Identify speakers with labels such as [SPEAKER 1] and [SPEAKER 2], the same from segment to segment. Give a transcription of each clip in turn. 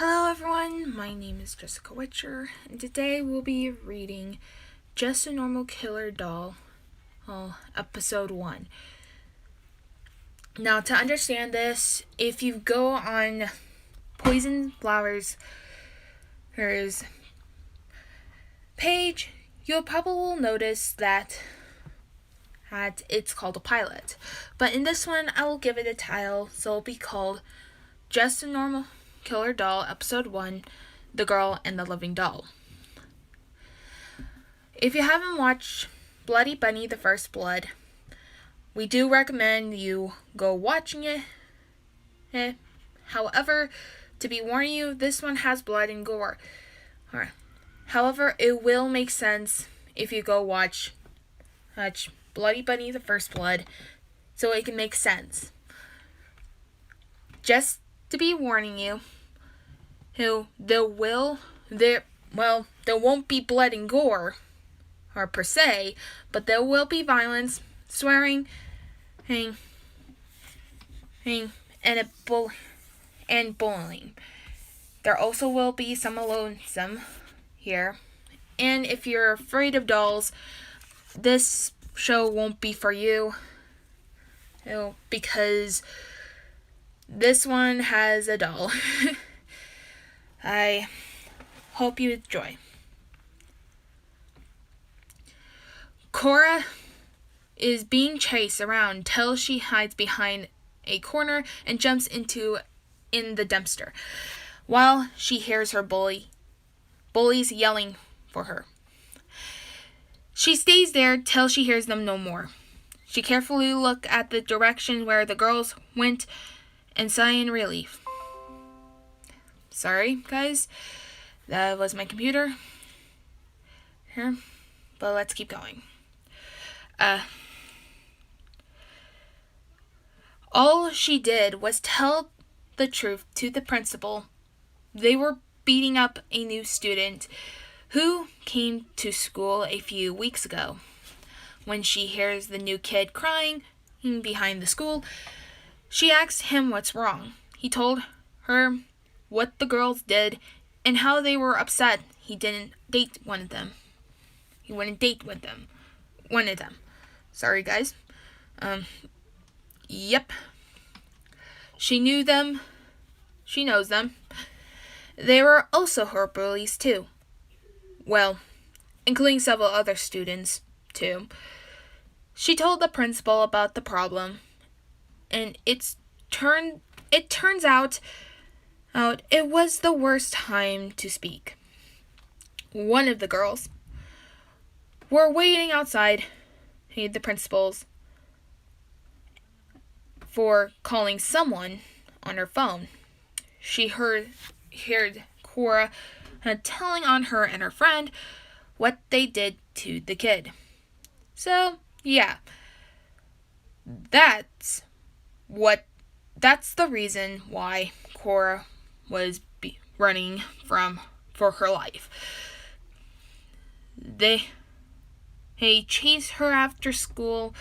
[SPEAKER 1] Hello everyone, my name is Jessica Witcher, and today we'll be reading Just a Normal Killer Doll, episode 1. Now, to understand this, if you go on PoisonFlower3's page, you'll probably notice that it's called a pilot. But in this one, I will give it a title, so it'll be called Just a Normal Killer Doll, Episode 1, The Girl and the Living Doll. If you haven't watched Bloody Bunny, The First Blood, we do recommend you go watching it. However, to be warning you, this one has blood and gore. However, it will make sense if you go watch Bloody Bunny, The First Blood, so it can make sense. Just to be warning you, there won't be blood and gore, or per se, but there will be violence, swearing, and bullying. There also will be some lonesome here, and if you're afraid of dolls, this show won't be for you, because this one has a doll. I hope you enjoy. Cora is being chased around until she hides behind a corner and jumps in the dumpster, while she hears her bullies yelling for her. She stays there till she hears them no more. She carefully looks at the direction where the girls went and sigh in relief. Sorry, guys. That was my computer. Here. But let's keep going. All she did was tell the truth to the principal. They were beating up a new student who came to school a few weeks ago. When she hears the new kid crying behind the school, she asks him what's wrong. He told her what the girls did and how they were upset he didn't date one of them. He wouldn't date with them. One of them. Sorry, guys. Yep. She knew them. She knows them. They were also her bullies, too. Well, including several other students, too. She told the principal about the problem, and it turns out it was the worst time to speak. One of the girls were waiting outside the principal's for calling someone on her phone. She heard Cora telling on her and her friend what they did to the kid. So, yeah. That's the reason why Cora was running for her life. They chase her after school,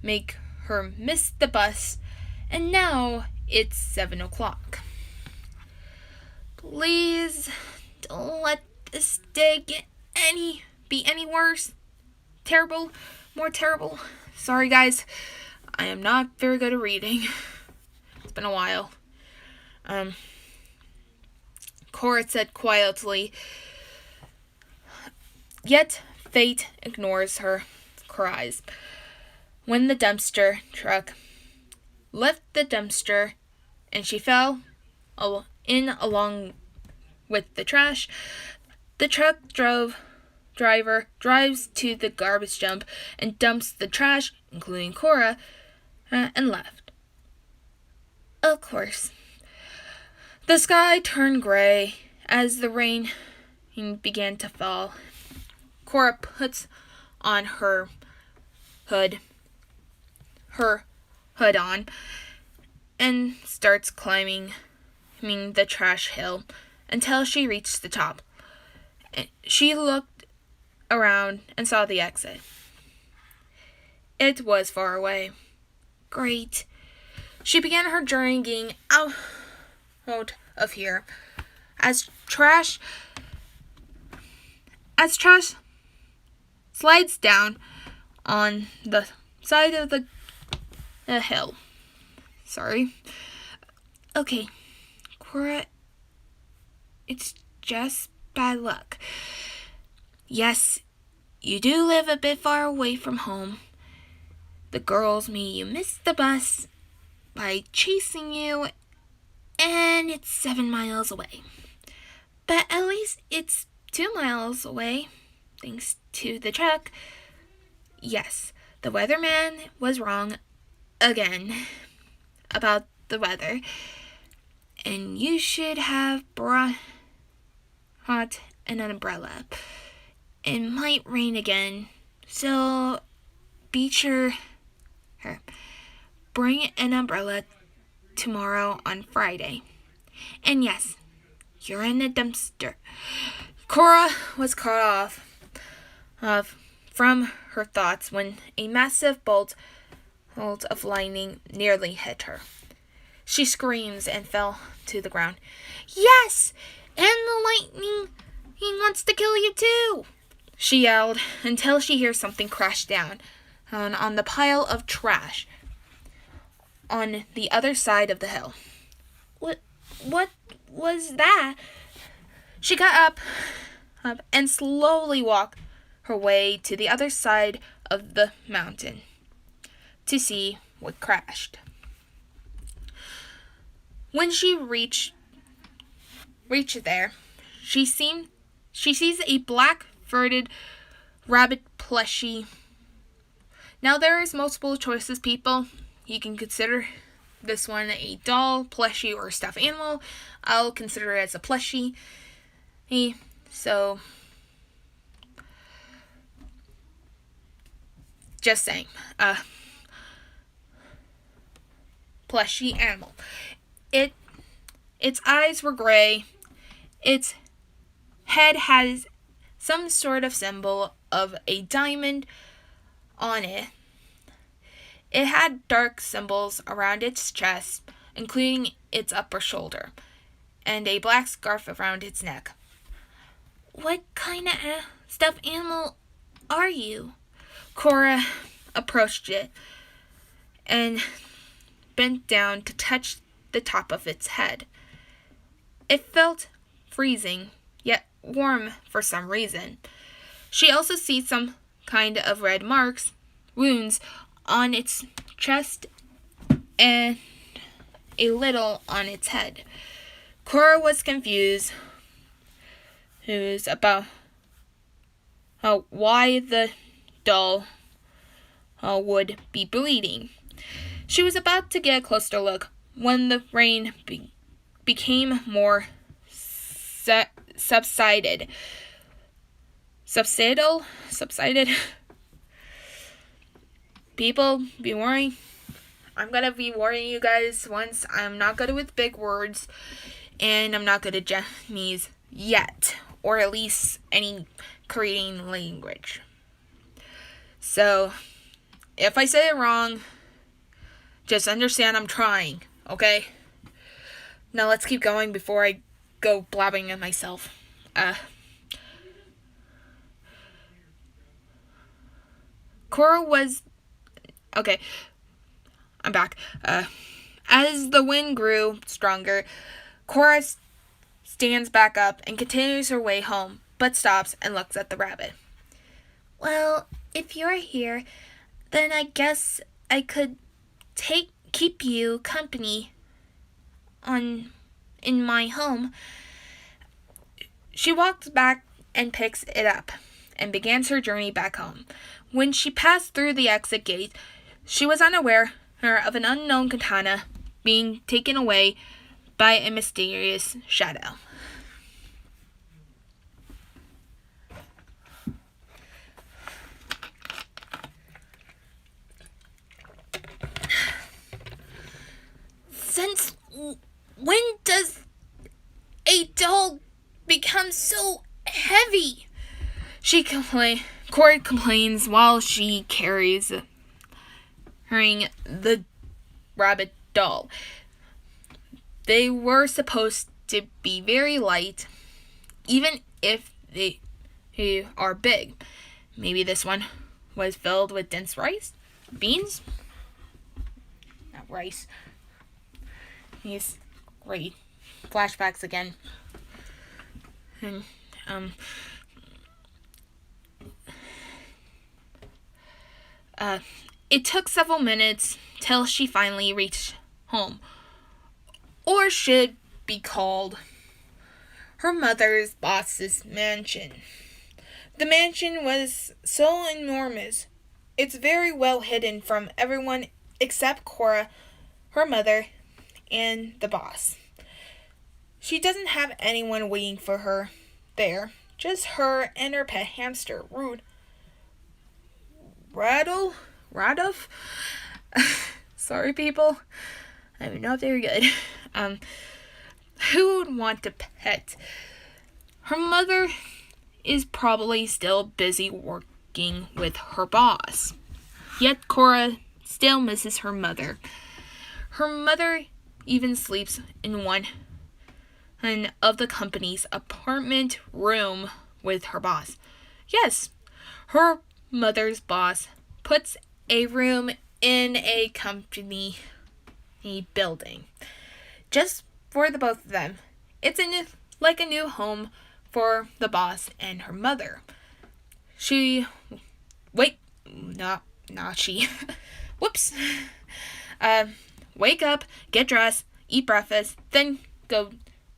[SPEAKER 1] make her miss the bus, and now it's 7 o'clock. Please don't let this day be any worse. More terrible. Sorry, guys. I am not very good at reading. It's been a while. Cora said quietly. Yet fate ignores her cries. When the dumpster truck left the dumpster and she fell in along with the trash, the truck driver drives to the garbage dump and dumps the trash, including Cora, and left. Of course. The sky turned gray as the rain began to fall. Cora puts on her hood on, and starts climbing the trash hill until she reached the top. She looked around and saw the exit. It was far away. Great. She began her journey getting out of here. As trash slides down on the side of the hill. Sorry. Okay, Cora, it's just bad luck. Yes, you do live a bit far away from home. The girls made you miss the bus by chasing you, and it's 7 miles away. But at least it's 2 miles away, thanks to the truck. Yes, the weatherman was wrong again about the weather, and you should have brought an umbrella. It might rain again, so be sure bring an umbrella tomorrow on Friday. And yes, you're in a dumpster. Cora was cut off from her thoughts when a massive bolt of lightning nearly hit her. She screams and fell to the ground. Yes! And the lightning, he wants to kill you too! She yelled until she hears something crash down on the pile of trash on the other side of the hill. What was that? She got up and slowly walked her way to the other side of the mountain to see what crashed. When she reached there, she sees a black-furred rabbit plushie. Now there is multiple choices, people. You can consider this one a doll, plushie, or stuffed animal. I'll consider it as a plushie. So, just saying. Plushie animal. Its eyes were gray. Its head has some sort of symbol of a diamond on it. It had dark symbols around its chest, including its upper shoulder, and a black scarf around its neck. What kind of stuffed animal are you? Cora approached it and bent down to touch the top of its head. It felt freezing, yet warm for some reason. She also sees some kind of red wounds on its chest and a little on its head. Cora was confused about why the doll would be bleeding. She was about to get a closer look when the rain became more subsided. People, be warned. I'm gonna be warning you guys once. I'm not good with big words, and I'm not good at Japanese yet, or at least any Korean language. So, if I say it wrong, just understand I'm trying, okay? Now let's keep going before I go blabbing at myself. Cora was... Okay, I'm back. As the wind grew stronger, Cora stands back up and continues her way home, but stops and looks at the rabbit. Well, if you're here, then I guess I could keep you company in my home. She walks back and picks it up and begins her journey back home. When she passed through the exit gate, she was unaware of an unknown katana being taken away by a mysterious shadow. Since when does a doll become so heavy? Cora complains while she carries the rabbit doll. They were supposed to be very light, even if they are big. Maybe this one was filled with dense beans? Not rice. These great flashbacks again. And, it took several minutes till she finally reached home, or should be called her mother's boss's mansion. The mansion was so enormous, it's very well hidden from everyone except Cora, her mother, and the boss. She doesn't have anyone waiting for her there, just her and her pet hamster, Radolf? Sorry, people. I'm not very good. Who would want to pet? Her mother is probably still busy working with her boss. Yet Cora still misses her mother. Her mother even sleeps in one of the company's apartment room with her boss. Yes, her mother's boss puts a room in a company building just for the both of them. It's like a new home for the boss and her mother. Whoops. Wake up, get dressed, eat breakfast, then go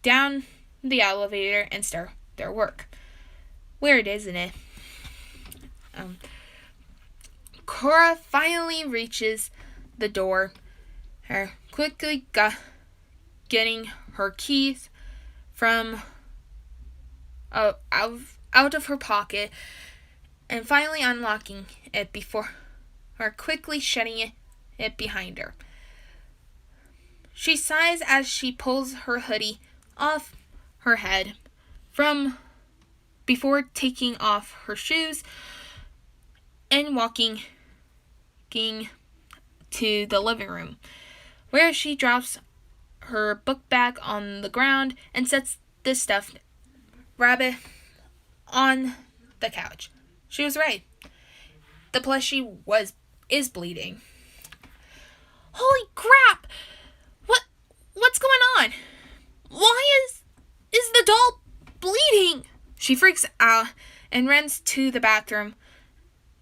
[SPEAKER 1] down the elevator and start their work. Weird, isn't it? Cora finally reaches the door, quickly getting her keys from out of her pocket and finally unlocking it before her quickly shutting it behind her. She sighs as she pulls her hoodie off her head before taking off her shoes and walking to the living room, where she drops her book bag on the ground and sets the stuffed rabbit on the couch. She was right. The plushie is bleeding. Holy crap! What's going on? Why is the doll bleeding? She freaks out and runs to the bathroom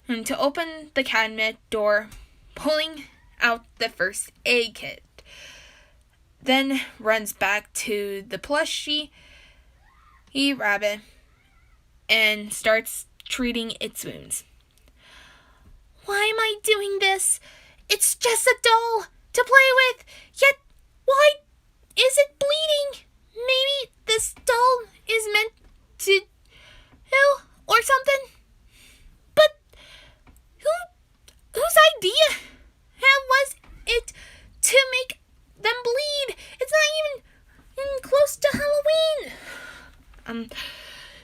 [SPEAKER 1] and to open the cabinet door, pulling out the first aid kit. Then runs back to the plushie rabbit and starts treating its wounds. Why am I doing this? It's just a doll to play with, yet why is it bleeding? Maybe this doll is meant to heal or something? But whose idea was it to make them bleed? It's not even close to Halloween.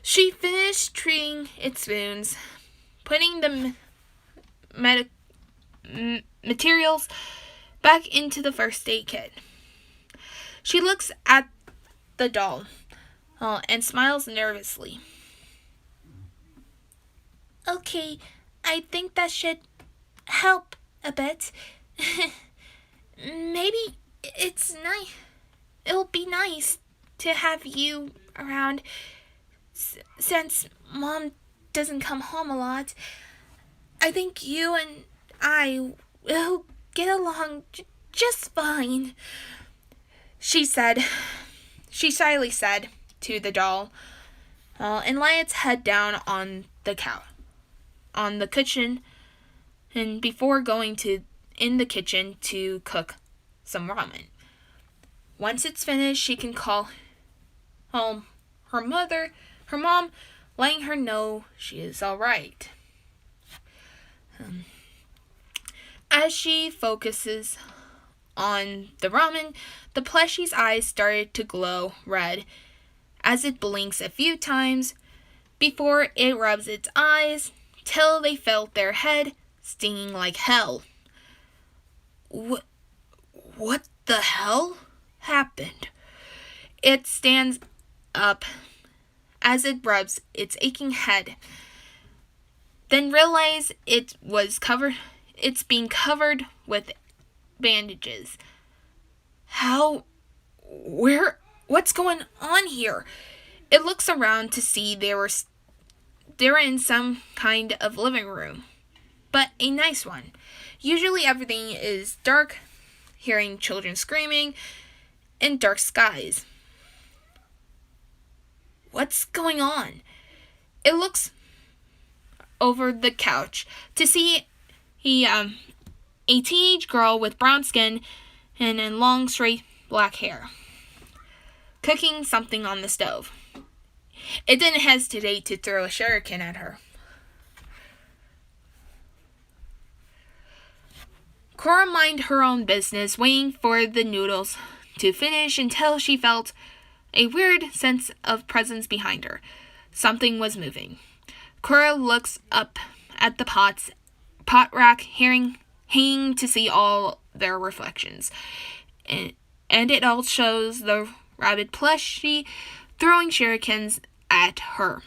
[SPEAKER 1] She finished treating its wounds, putting the materials back into the first aid kit. She looks at the doll and smiles nervously. Okay, I think that should help a bit. Maybe it'll be nice to have you around since Mom doesn't come home a lot. I think you and I will get along just fine, she shyly said to the doll, and lay its head down on the couch, on the cushion, and before going in the kitchen to cook some ramen. Once it's finished, she can call home her mom, letting her know she is all right. As she focuses on the ramen, the plushie's eyes started to glow red as it blinks a few times before it rubs its eyes till they felt their head stinging like hell. What the hell happened? It stands up as it rubs its aching head. Then realize it's being covered with bandages. What's going on here? It looks around to see they were in some kind of living room, but a nice one. Usually everything is dark, hearing children screaming, and dark skies. What's going on? It looks over the couch to see a teenage girl with brown skin and long straight black hair cooking something on the stove. It didn't hesitate to throw a shuriken at her. Cora minded her own business, waiting for the noodles to finish until she felt a weird sense of presence behind her. Something was moving. Cora looks up at the pot rack, hanging to see all their reflections. And it all shows the rabbit plushie throwing shurikens at her.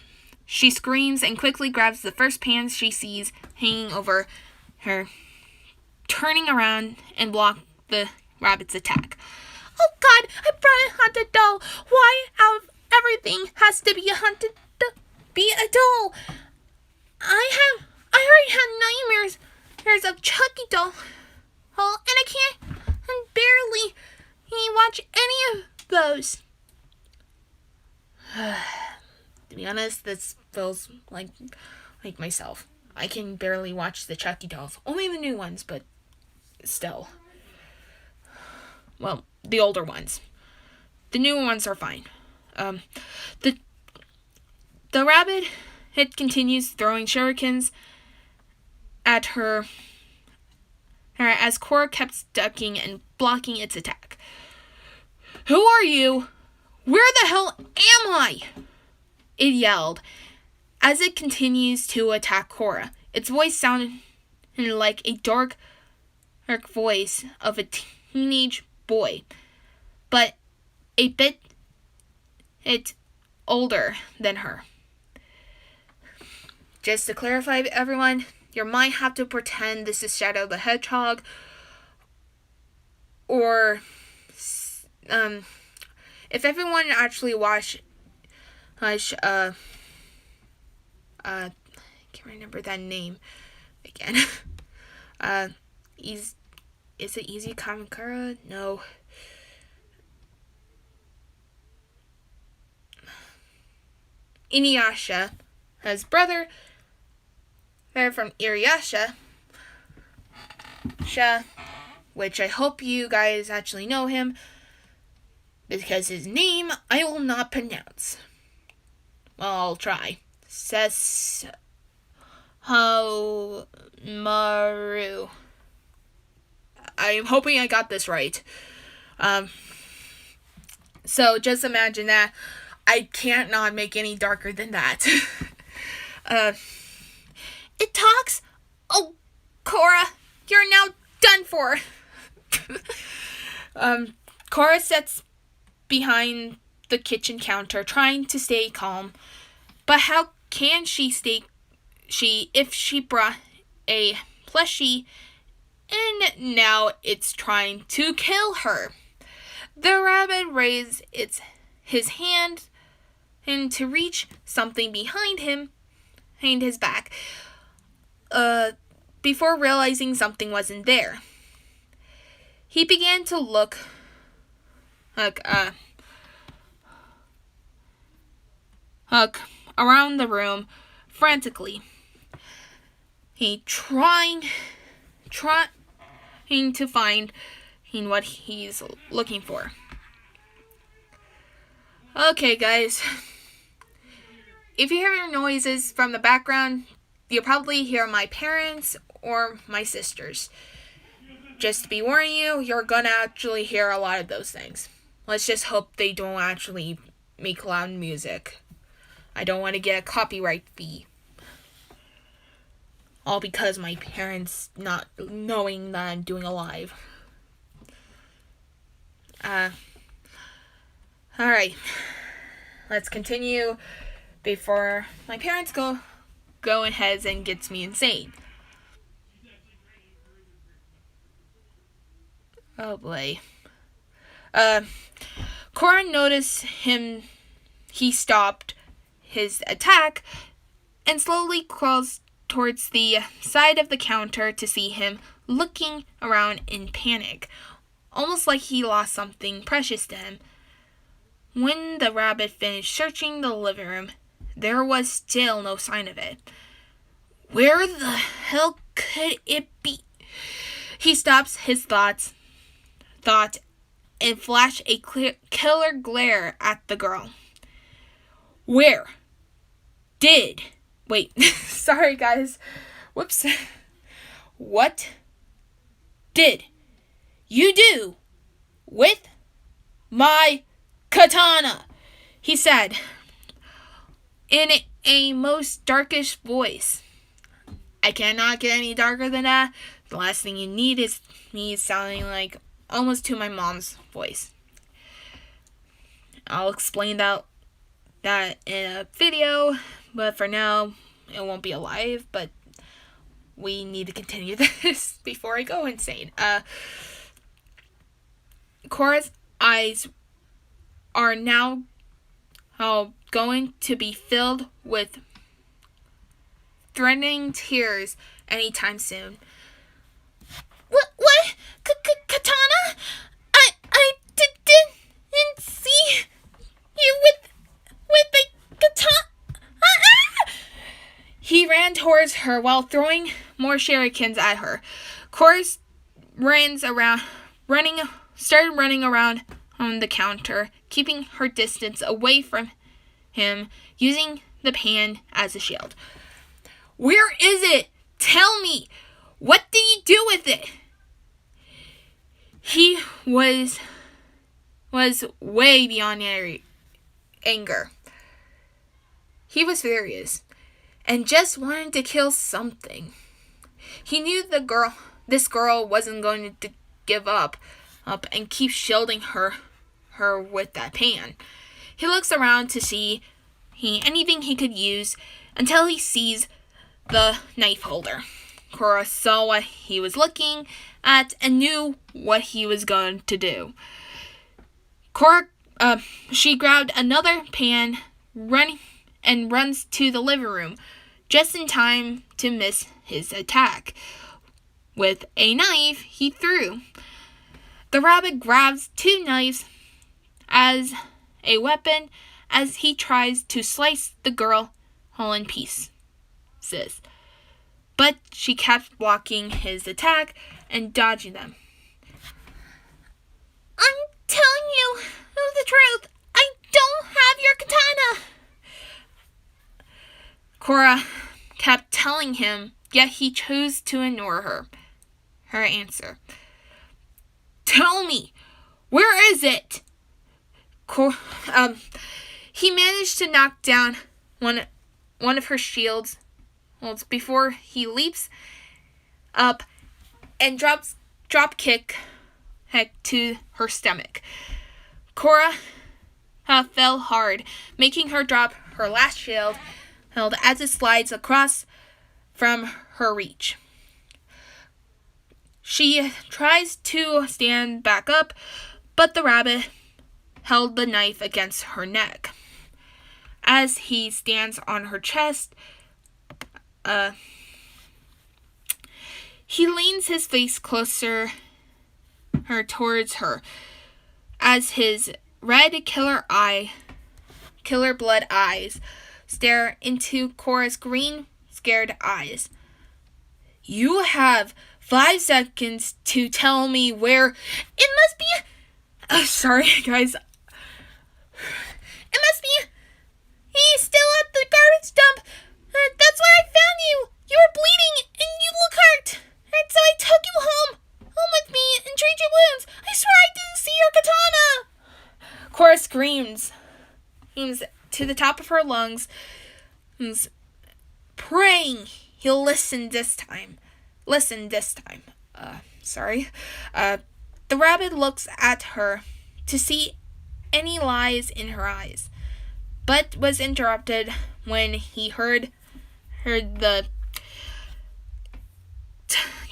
[SPEAKER 1] She screams and quickly grabs the first pan she sees hanging over her, turning around and block the rabbit's attack. Oh God, I brought a haunted doll. Why out of everything has to be a doll? I already had nightmares. There's a Chucky doll. Oh, and I can't barely watch any of those. To be honest, this feels like myself. I can barely watch the Chucky dolls. Only the new ones, but still. Well, the older ones. The new ones are fine. The rabbit, it continues throwing shurikens at her as Cora kept ducking and blocking its attack. Who are you? Where the hell am I? It yelled as it continues to attack Cora. Its voice sounded like a dark voice of a teenage boy, but a bit older than her. Just to clarify, everyone, you might have to pretend this is Shadow the Hedgehog, or if everyone actually watched I can't remember that name again. Is it Easy Kamakura? No. Inuyasha, his brother, they're from Inuyasha, which I hope you guys actually know him, because his name I will not pronounce. Well, I'll try. Maru. I'm hoping I got this right. So just imagine that. I can't not make any darker than that. It talks? Oh, Cora, you're now done for. Cora sits behind the kitchen counter, trying to stay calm. But how can she stay if she brought a plushie and now it's trying to kill her? The rabbit raised his hand and to reach something behind his back, before realizing something wasn't there. He began to look around the room frantically. He trying to find what he's looking for. Okay, guys. If you hear noises from the background, you'll probably hear my parents or my sisters. Just to be warning you, you're gonna actually hear a lot of those things. Let's just hope they don't actually make loud music. I don't want to get a copyright fee. All because my parents not knowing that I'm doing a live. Alright, let's continue before my parents go ahead and gets me insane. Oh boy. Cora noticed him. He stopped his attack and slowly crawls towards the side of the counter to see him looking around in panic, almost like he lost something precious to him. When the rabbit finished searching the living room, there was still no sign of it. Where the hell could it be? He stops his thought and flashed a killer glare at the girl. Where did... Wait, sorry guys. Whoops. What did you do with my katana? He said in a most darkish voice. I cannot get any darker than that. The last thing you need is me sounding like almost to my mom's voice. I'll explain that in a video, but for now it won't be alive, but we need to continue this before I go insane. Cora's eyes are now going to be filled with threatening tears anytime soon. What? Katana? I didn't see you with the katana. He ran towards her while throwing more shurikens at her. Cora started running around on the counter, keeping her distance away from him, using the pan as a shield. Where is it? Tell me! What did you do with it? He was way beyond anger. He was furious and just wanted to kill something. He knew this girl wasn't going to give up and keep shielding her with that pan. He looks around to see anything he could use until he sees the knife holder. Cora saw what he was looking at and knew what he was going to do. She grabbed another pan, runs to the living room, just in time to miss his attack with a knife he threw. The rabbit grabs two knives as a weapon as he tries to slice the girl in pieces. But she kept blocking his attack and dodging them. I'm telling you the truth. I don't have your katana. Cora kept telling him, yet he chose to ignore her answer. Tell me, where is it? He managed to knock down one of her shields before he leaps up and drop kick to her stomach. Cora fell hard, making her drop her last shield as it slides across from her reach. She tries to stand back up, but the rabbit held the knife against her neck. As he stands on her chest, he leans his face closer towards her as his red killer blood eyes stare into Cora's green scared eyes. You have 5 seconds to tell me where it must be. Sorry guys. It must be. He's still at the garbage dump. That's where I found you. You were bleeding and you look hurt. And so I took you home with me and treat your wounds. I swear I didn't see your katana. Cora screams to the top of her lungs, praying he'll listen this time. Sorry. The rabbit looks at her to see any lies in her eyes, but was interrupted when he heard the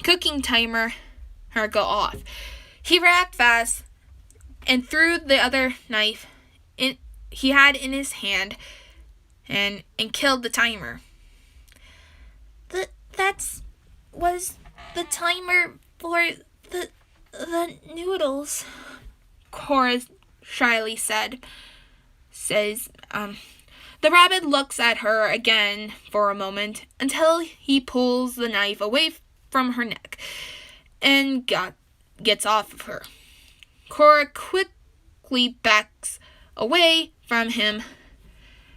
[SPEAKER 1] cooking timer go off. He reacted fast and threw the other knife he had in his hand and killed the timer. That was the timer for the noodles, Cora shyly says. The rabbit looks at her again for a moment until he pulls the knife away from her neck and gets off of her. Cora quickly backs away from him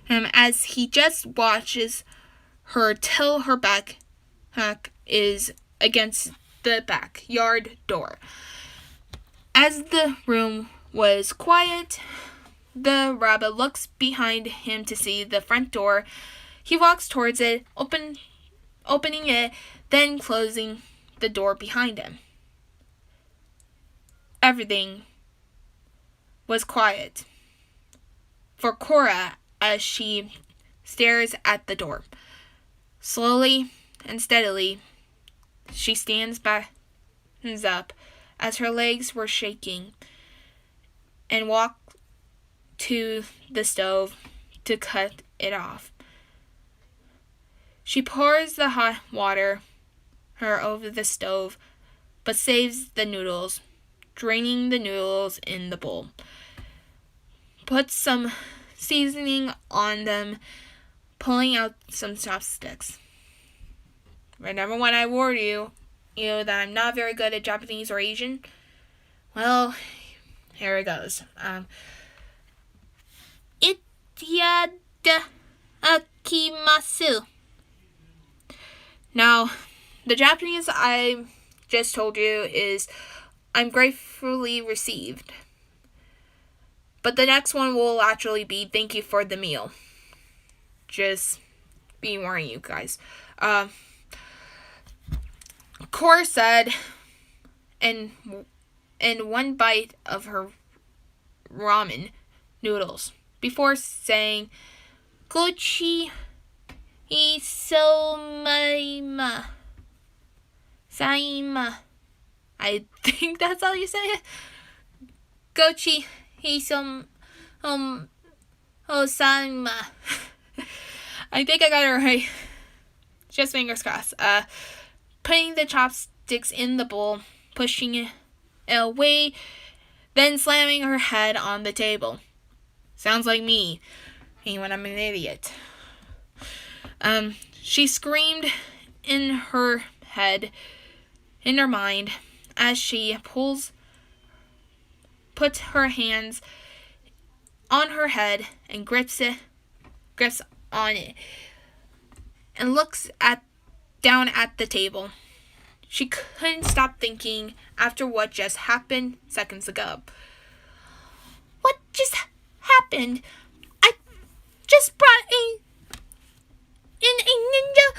[SPEAKER 1] as he just watches her till her back is against the backyard door. As the room was quiet, the rabbit looks behind him to see the front door. He walks towards it, opening it, then closing the door behind him. Everything was quiet for Cora as she stares at the door. Slowly and steadily, she stands up as her legs were shaking and walks to the stove to cut it off. She pours the hot water over the stove, but saves the noodles, draining the noodles in the bowl. Puts some seasoning on them, pulling out some chopsticks. Remember when I warned you that I'm not very good at Japanese or Asian? Well, here it goes. Itadakimasu. Now, the Japanese I just told you is I'm gratefully received. But the next one will actually be thank you for the meal. Just be warning you guys. Cora said, and one bite of her ramen noodles before saying, Gochi isomaima. Saima. I think that's how you say it. Gochi saima. I think I got it right. Just fingers crossed. Putting the chopsticks in the bowl, pushing it away, then slamming her head on the table. Sounds like me, when I'm an idiot. She screamed in her mind, as she puts her hands on her head and grips on it, and looks down at the table. She couldn't stop thinking after what just happened seconds ago. What just happened? I just brought in a ninja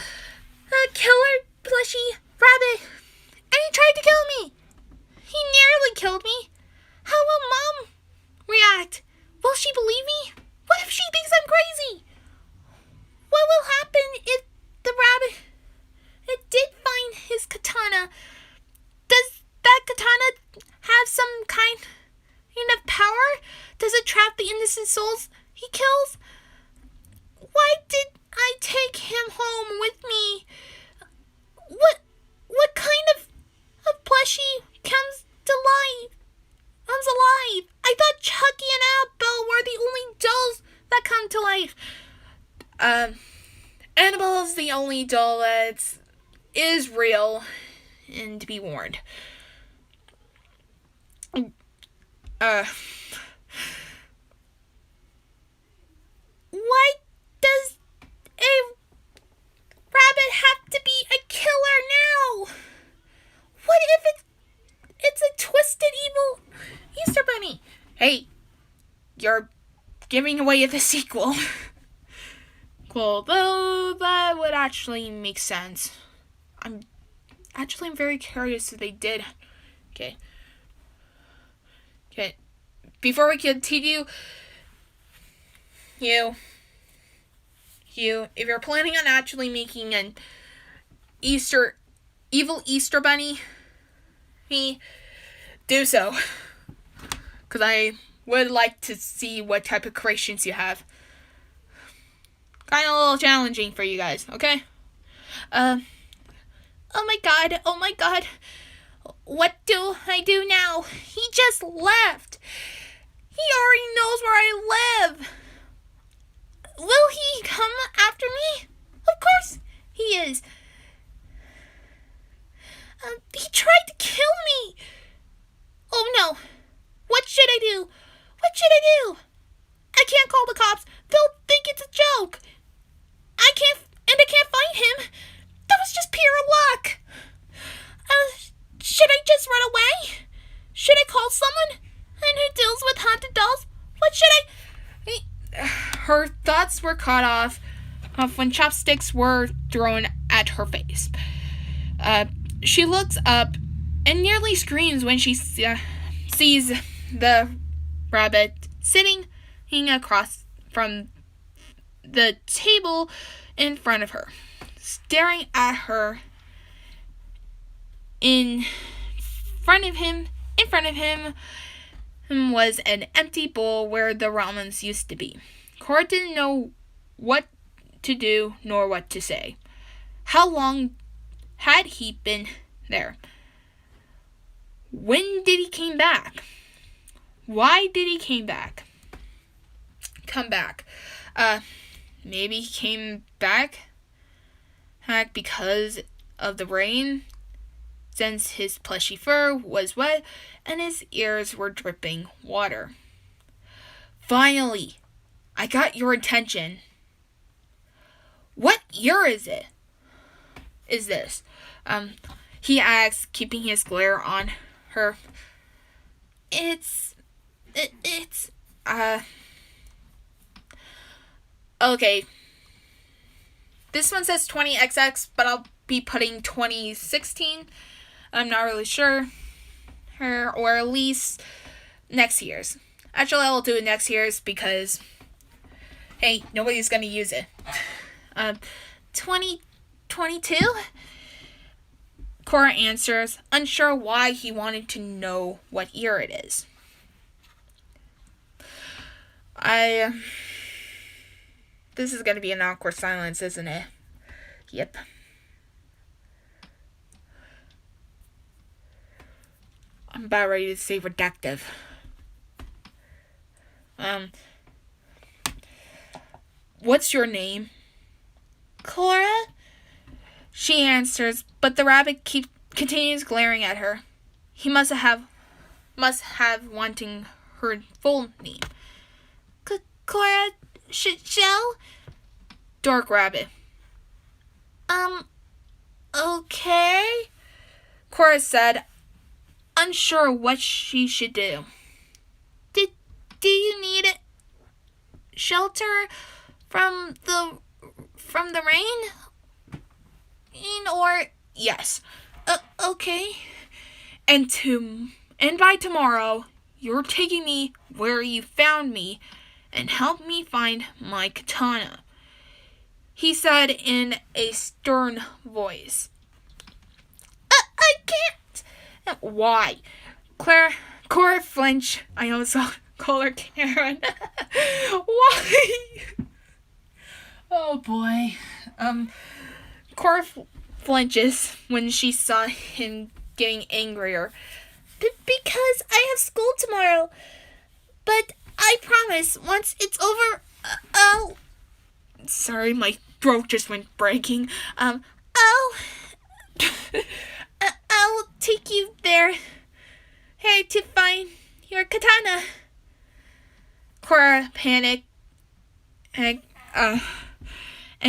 [SPEAKER 1] killer plushie rabbit, and he tried to kill me. He nearly killed me. How will Mom react? Will she believe me? What if she thinks I'm crazy? What will happen if the rabbit did find his katana? Does that katana have some kind of power? Does it trap the innocent souls he kills? Why did I take him home with me? What kind of plushie comes alive? I thought Chucky and Annabelle were the only dolls that come to life. Annabelle is the only doll that is real and to be warned. Why does a rabbit have to be a killer now? What if it's a twisted evil Easter bunny? Hey, you're giving away the sequel. Cool, though that would actually make sense. I'm very curious if they did. Okay. before we continue, if you're planning on actually making an evil Easter bunny, do so. Because I would like to see what type of creations you have. Kind of a little challenging for you guys, okay? Oh my god. What do I do now? He just left. He already knows where I live. Will he come after me? Of course he is. He tried to kill me. Oh no. What should I do? I can't call the cops. They'll think it's a joke. I can't find him. That was just pure luck. Should I just run away? Should I call someone who deals with haunted dolls? What should I... Her thoughts were cut off when chopsticks were thrown at her face. She looks up and nearly screams when she sees the rabbit sitting across from the table in front of her, staring at her. In front of him was an empty bowl where the ramens used to be. Cora didn't know what to do nor what to say. How long had he been there? When did he came back? Why did he come back? Maybe he came back because of the rain, since his plushy fur was wet and his ears were dripping water. Finally, I got your attention. What year is this? He asked, keeping his glare on her. Okay. This one says 20XX, but I'll be putting 2016. I'm not really sure. Or at least next year's. Actually, I'll do it next year's because, hey, nobody's gonna use it. 2022? Cora answers, unsure why he wanted to know what year it is. This is gonna be an awkward silence, isn't it? Yep. I'm about ready to say reductive. What's your name? Cora? She answers, but the rabbit continues glaring at her. He must have wanting her full name. Cora Shell? Dark Rabbit. Okay. Cora said, unsure what she should do. Do you need shelter from the rain? Or yes. Okay. And by tomorrow, you're taking me where you found me and help me find my katana, he said in a stern voice. I can't. Why? Cora flinched. I almost call her Karen. Why? Oh boy. Cora flinches when she saw him getting angrier. Because I have school tomorrow. But I promise, once it's over, I'll... Sorry, my throat just went breaking. I'll take you there. Hey, to find your katana. Cora panicked and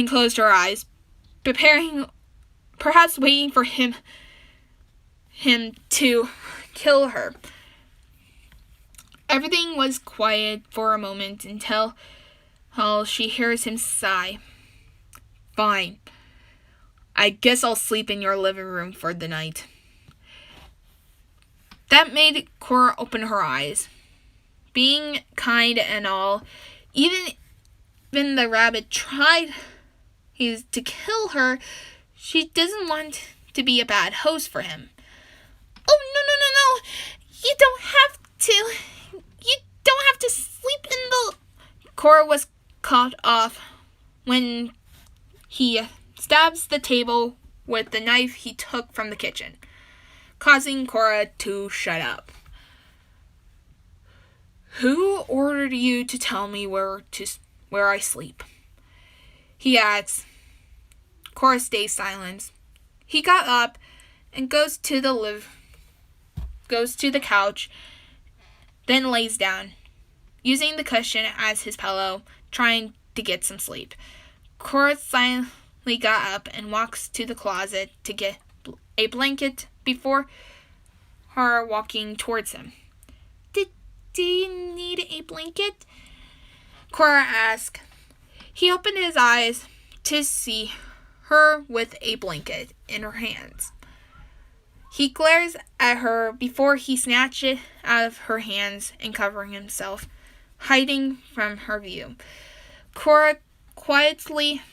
[SPEAKER 1] closed her eyes, perhaps waiting for him to kill her. Everything was quiet for a moment until she hears him sigh. Fine. I guess I'll sleep in your living room for the night. That made Cora open her eyes. being kind and all. Even when the rabbit tried to kill her, she doesn't want to be a bad host for him. Oh, no. You don't have to. You don't have to sleep in the... Cora was cut off when he stabs the table with the knife he took from the kitchen, causing Cora to shut up. Who ordered you to tell me where I sleep? He asks. Cora stays silent. He got up and goes to the couch, then lays down, using the cushion as his pillow, trying to get some sleep. Cora silently got up and walks to the closet to get a blanket before her walking towards him. Do you need a blanket? Cora asked. He opened his eyes to see her with a blanket in her hands. He glares at her before he snatches it out of her hands and covering himself, hiding from her view. Cora quietly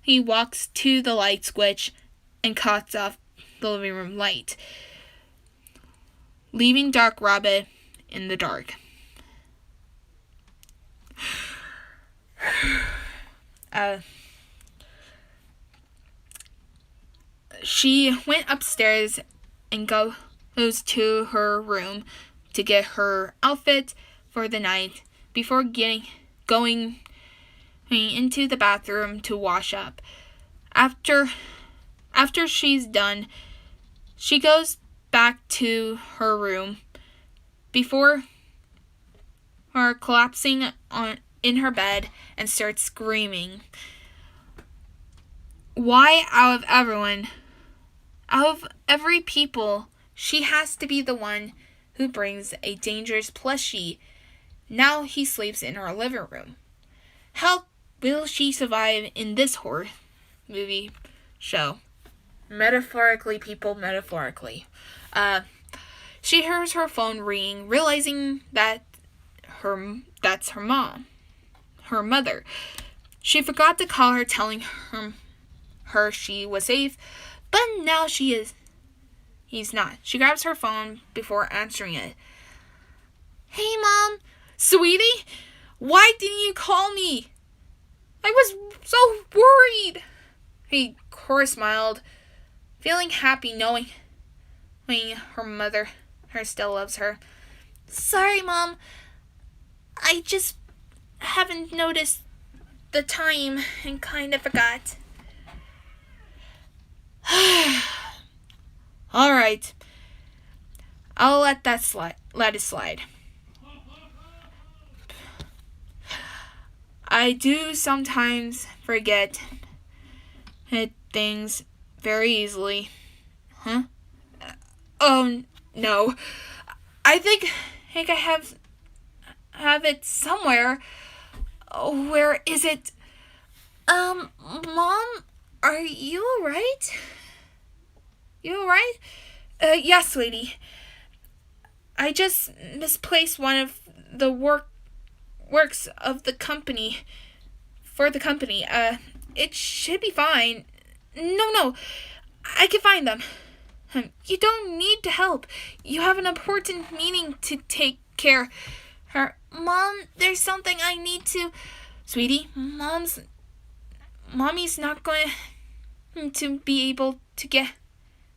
[SPEAKER 1] walks to the light switch and cuts off the living room light, leaving Dark Rabbit in the dark. She went upstairs and goes to her room to get her outfit for the night before going into the bathroom to wash up. After she's done, she goes back to her room before her collapsing in her bed and starts screaming. Why out of every people, she has to be the one who brings a dangerous plushie? Now he sleeps in her living room. How will she survive in this horror movie show? Metaphorically, people, metaphorically. She hears her phone ringing, realizing that's her mom, her mother. She forgot to call her, telling her she was safe, but now he's not. She grabs her phone before answering it. Hey, Mom. Sweetie? Why didn't you call me? I was so worried. Cora smiled, feeling happy knowing her mother still loves her. Sorry, Mom. I just haven't noticed the time and kind of forgot. All right. I'll let it slide. I do sometimes forget things very easily. Huh? Oh, no. I think I have it somewhere. Oh, where is it? Mom, are you alright? You alright? Yeah, sweetie. I just misplaced one of the works of the company. For the company. It should be fine. No. I can find them. You don't need to help. You have an important meeting to take care of. Mom, there's something I need to... Sweetie, Mommy's not going to be able to get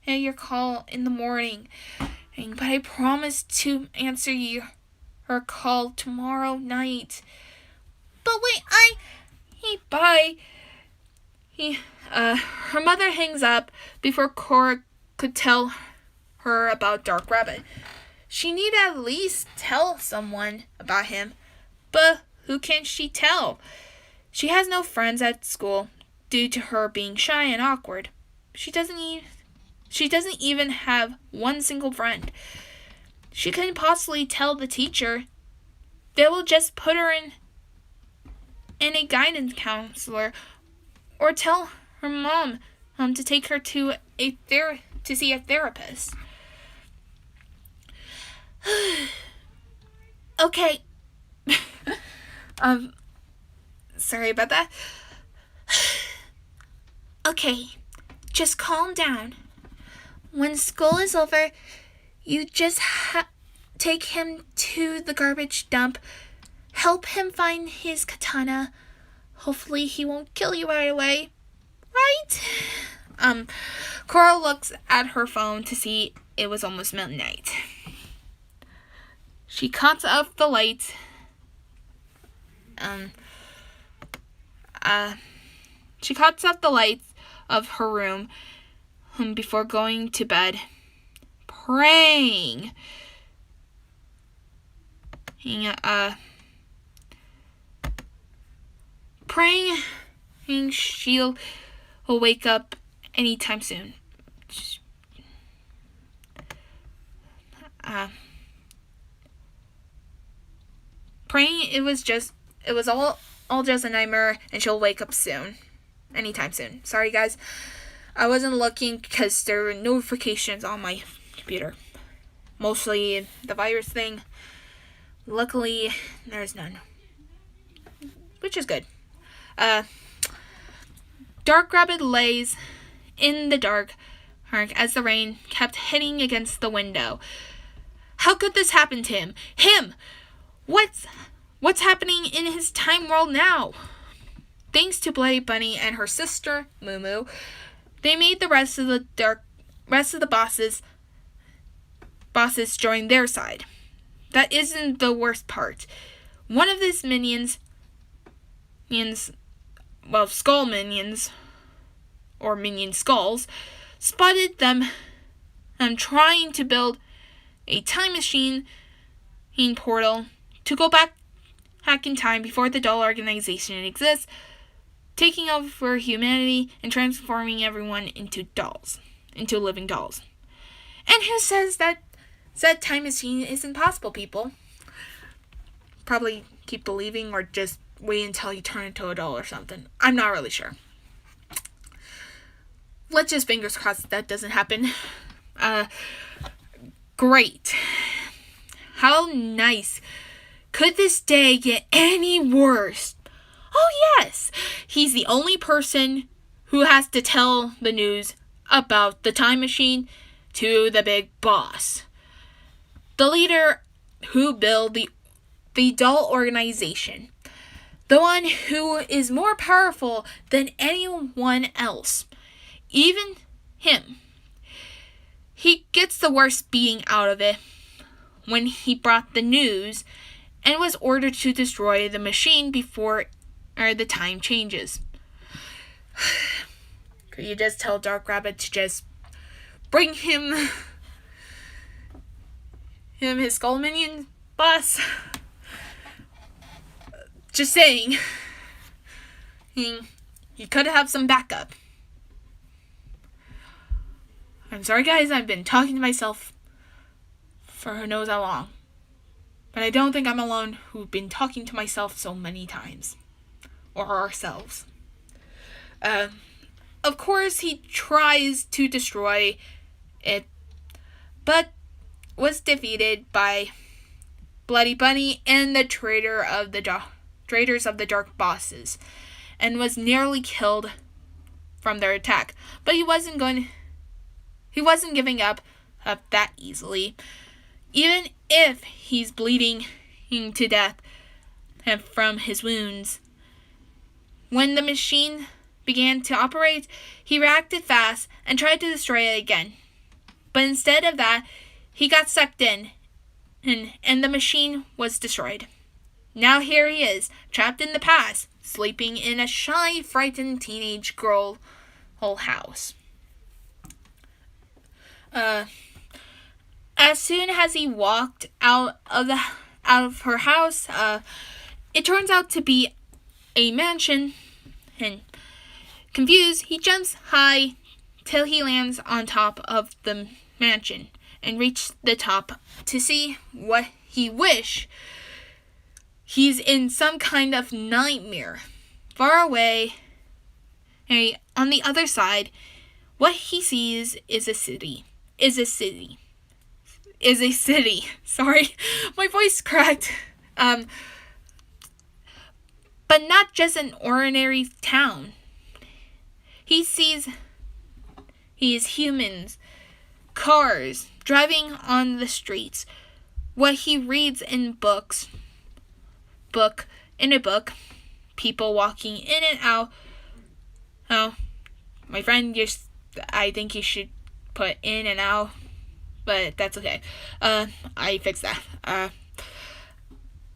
[SPEAKER 1] your call in the morning. But I promise to answer her call tomorrow night. But wait, bye. Her mother hangs up before Cora could tell her about Dark Rabbit. She need at least tell someone about him, but who can she tell? She has no friends at school due to her being shy and awkward. She doesn't even have one single friend. She couldn't possibly tell the teacher. They will just put her in a guidance counselor, or tell her mom to take her to see a therapist. Okay. Sorry about that. Okay, just calm down. When school is over, you just take him to the garbage dump, help him find his katana. Hopefully he won't kill you right away. Right? Coral looks at her phone to see it was almost midnight. She cuts off the lights. She cuts off the lights of her room before going to bed, praying. Praying she'll wake up anytime soon. Praying it was all just a nightmare and she'll wake up soon. Anytime soon. Sorry guys. I wasn't looking because there were notifications on my computer. Mostly the virus thing. Luckily, there's none. Which is good. Dark Rabbit lays in the dark as the rain kept hitting against the window. How could this happen to him? Him! What's happening in his time world now? Thanks to Bloody Bunny and her sister, Moo Moo, they made the rest of the bosses join their side. That isn't the worst part. One of these skull minions, or minion skulls, spotted them trying to build a time machine portal to go back in time before the doll organization exists, taking over humanity and transforming everyone into living dolls. And who says that said time machine isn't possible, people? Probably keep believing or just wait until you turn into a doll or something. I'm not really sure. Let's just fingers crossed that doesn't happen. Great. How nice. Could this day get any worse? Oh yes, he's the only person who has to tell the news about the time machine to the big boss. The leader who built the doll organization. The one who is more powerful than anyone else. Even him. He gets the worst beating out of it when he brought the news and was ordered to destroy the machine before the time changes. Could you just tell Dark Rabbit to just bring him his skull minion boss? Just saying. He could have some backup. I'm sorry guys, I've been talking to myself for who knows how long. But I don't think I'm alone who've been talking to myself so many times. Or ourselves. Of course, he tries to destroy it, but was defeated by Bloody Bunny and the Traitors of the Dark Bosses, and was nearly killed from their attack. But he wasn't giving up that easily, even if he's bleeding to death from his wounds. When the machine began to operate, he reacted fast and tried to destroy it again. But instead of that, he got sucked in, and the machine was destroyed. Now here he is, trapped in the past, sleeping in a shy, frightened teenage girl house. As soon as he walked out of her house, it turns out to be a mansion, and confused, he jumps high till he lands on top of the mansion and reaches the top to see what he wish. He's in some kind of nightmare. Far away, on the other side, what he sees is a city. Sorry, my voice cracked. But not just an ordinary town. He sees humans, cars, driving on the streets. What he reads in in a book, people walking in and out. Oh, my friend, I think you should put in and out, but that's okay. I fixed that.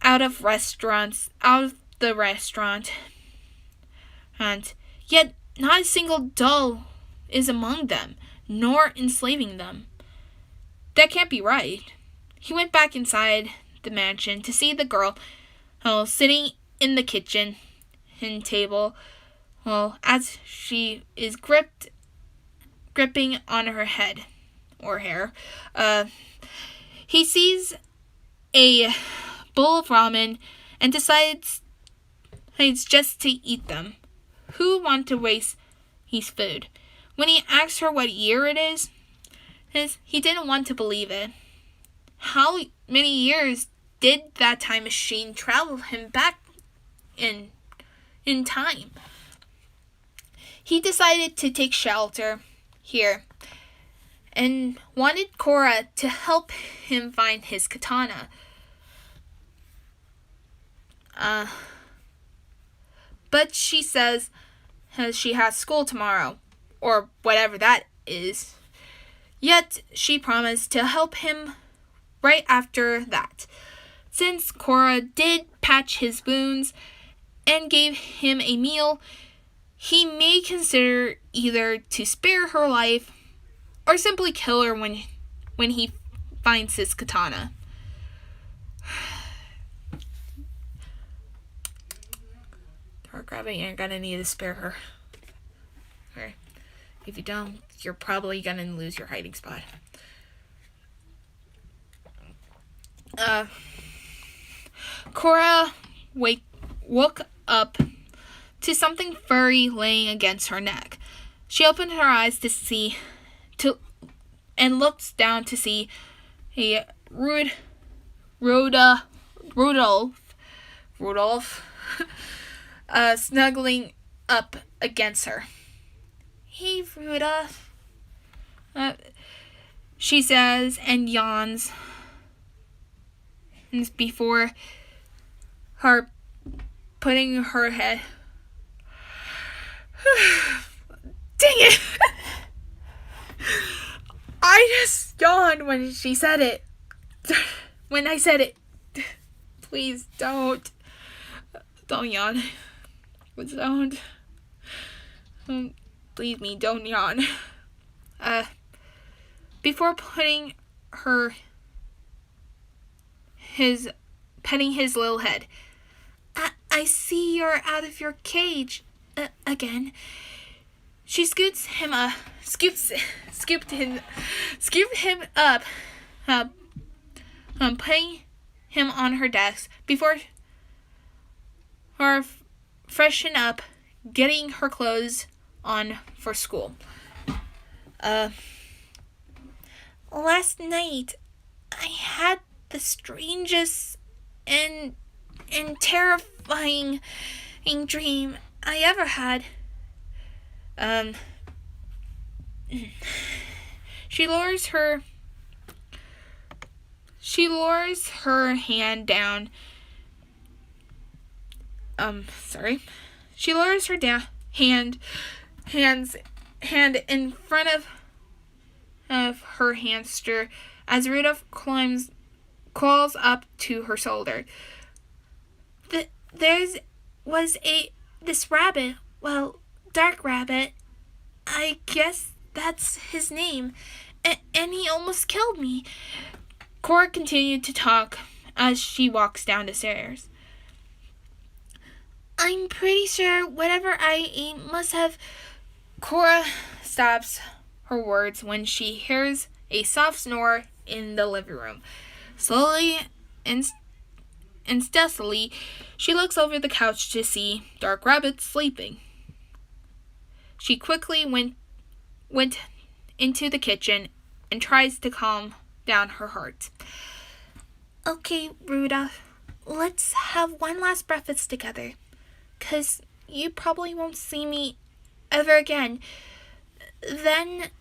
[SPEAKER 1] Out of the restaurant, and yet not a single doll is among them, nor enslaving them. That can't be right. He went back inside the mansion to see the girl sitting in the kitchen table, as she is gripping on her head or hair. He sees a bowl of ramen and decides just to eat them. Who want to waste his food? When he asks her what year it is, he didn't want to believe it. How many years did that time machine travel him back in time? He decided to take shelter here and wanted Cora to help him find his katana. But she says she has school tomorrow, or whatever that is. Yet she promised to help him right after that. Since Cora did patch his wounds and gave him a meal, he may consider either to spare her life or simply kill her when he finds his katana. Dark Rabbit, you're gonna need to spare her. Okay. If you don't, you're probably gonna lose your hiding spot. Cora woke up to something furry laying against her neck. She opened her eyes and looked down to see a Rudolph snuggling up against her. Hey, Rudolph, she says and yawns before her putting her head. Dang it! I just yawned when she said it. When I said it. Please don't yawn. Don't. Believe me, don't yawn. Before petting his little head. I see you're out of your cage again. She scoops him up, putting him on her desk before her freshen up, getting her clothes on for school. Last night, I had the strangest and terrifying dream I ever had. She lowers her hand down. She lowers her hand in front of her hamster as Rudolph crawls up to her shoulder. This rabbit, Dark Rabbit, I guess that's his name, and he almost killed me. Cora continued to talk as she walks down the stairs. I'm pretty sure whatever I ate must have... Cora stops her words when she hears a soft snore in the living room. Slowly and stealthily, she looks over the couch to see Dark Rabbit sleeping. She quickly went into the kitchen and tries to calm down her heart. Okay, Rudolph, let's have one last breakfast together, 'cause you probably won't see me ever again. Then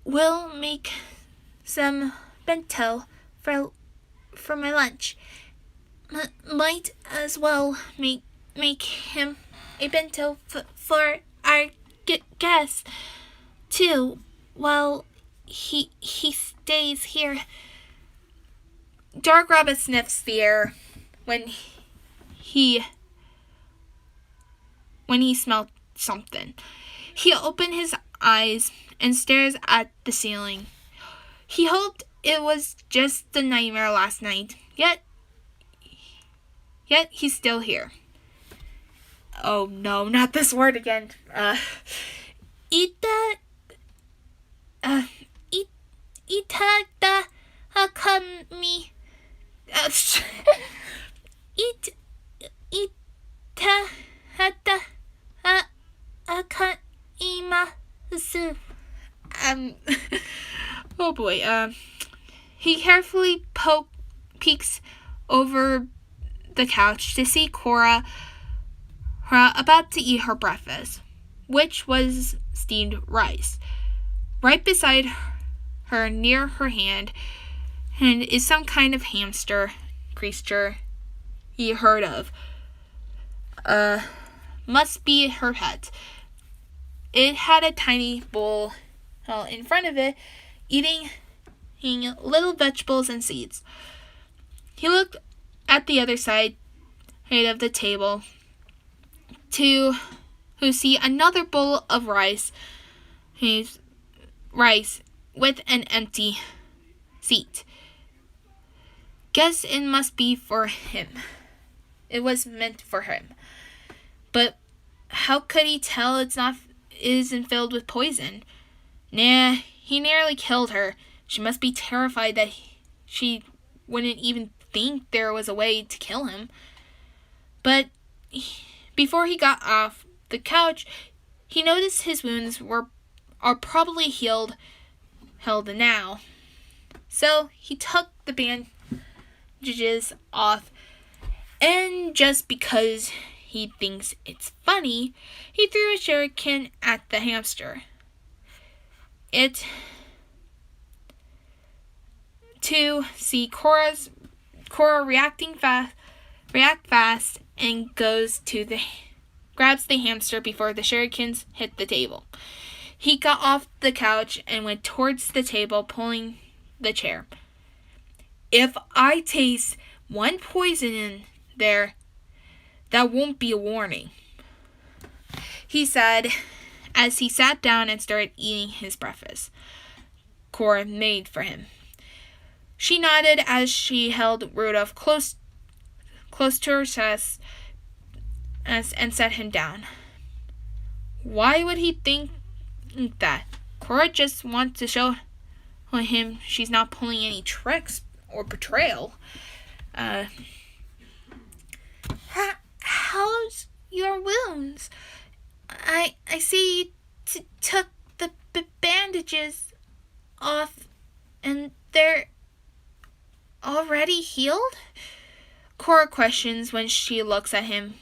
[SPEAKER 1] we'll make some bento for my lunch. Might as well make him a bento for our guest too, while he stays here. Dark Rabbit sniffs the air when he smelled something. He opened his eyes and stares at the ceiling. He hoped it was just the nightmare last night, yet he's still here. Oh no, not this word again. Itada akami. Itahata akaimasu. Oh boy. He carefully peeks over the couch to see Cora about to eat her breakfast, which was steamed rice. Right beside her, near her hand, and is some kind of hamster creature he heard of. Must be her pet. It had a tiny bowl in front of it, eating little vegetables and seeds. He looked at the other side of the table to see another bowl of rice with an empty seat. Guess it must be for him. It was meant for him. But how could he tell it isn't filled with poison? Nah, he nearly killed her. She must be terrified that she wouldn't even think there was a way to kill him. But before he got off the couch, he noticed his wounds are probably healed now. So he took the bandages off, and just because he thinks it's funny, he threw a shuriken at the hamster. To see Cora react fast, and grabs the hamster before the shurikens hit the table. He got off the couch and went towards the table, pulling the chair. If I taste one poison in there, that won't be a warning, he said as he sat down and started eating his breakfast Cora made for him. She nodded as she held Rudolph close to her chest and set him down. Why would he think that? Cora just wants to show him she's not pulling any tricks or betrayal. How's your wounds? I see you took the bandages off and they're already healed? Cora questions when she looks at him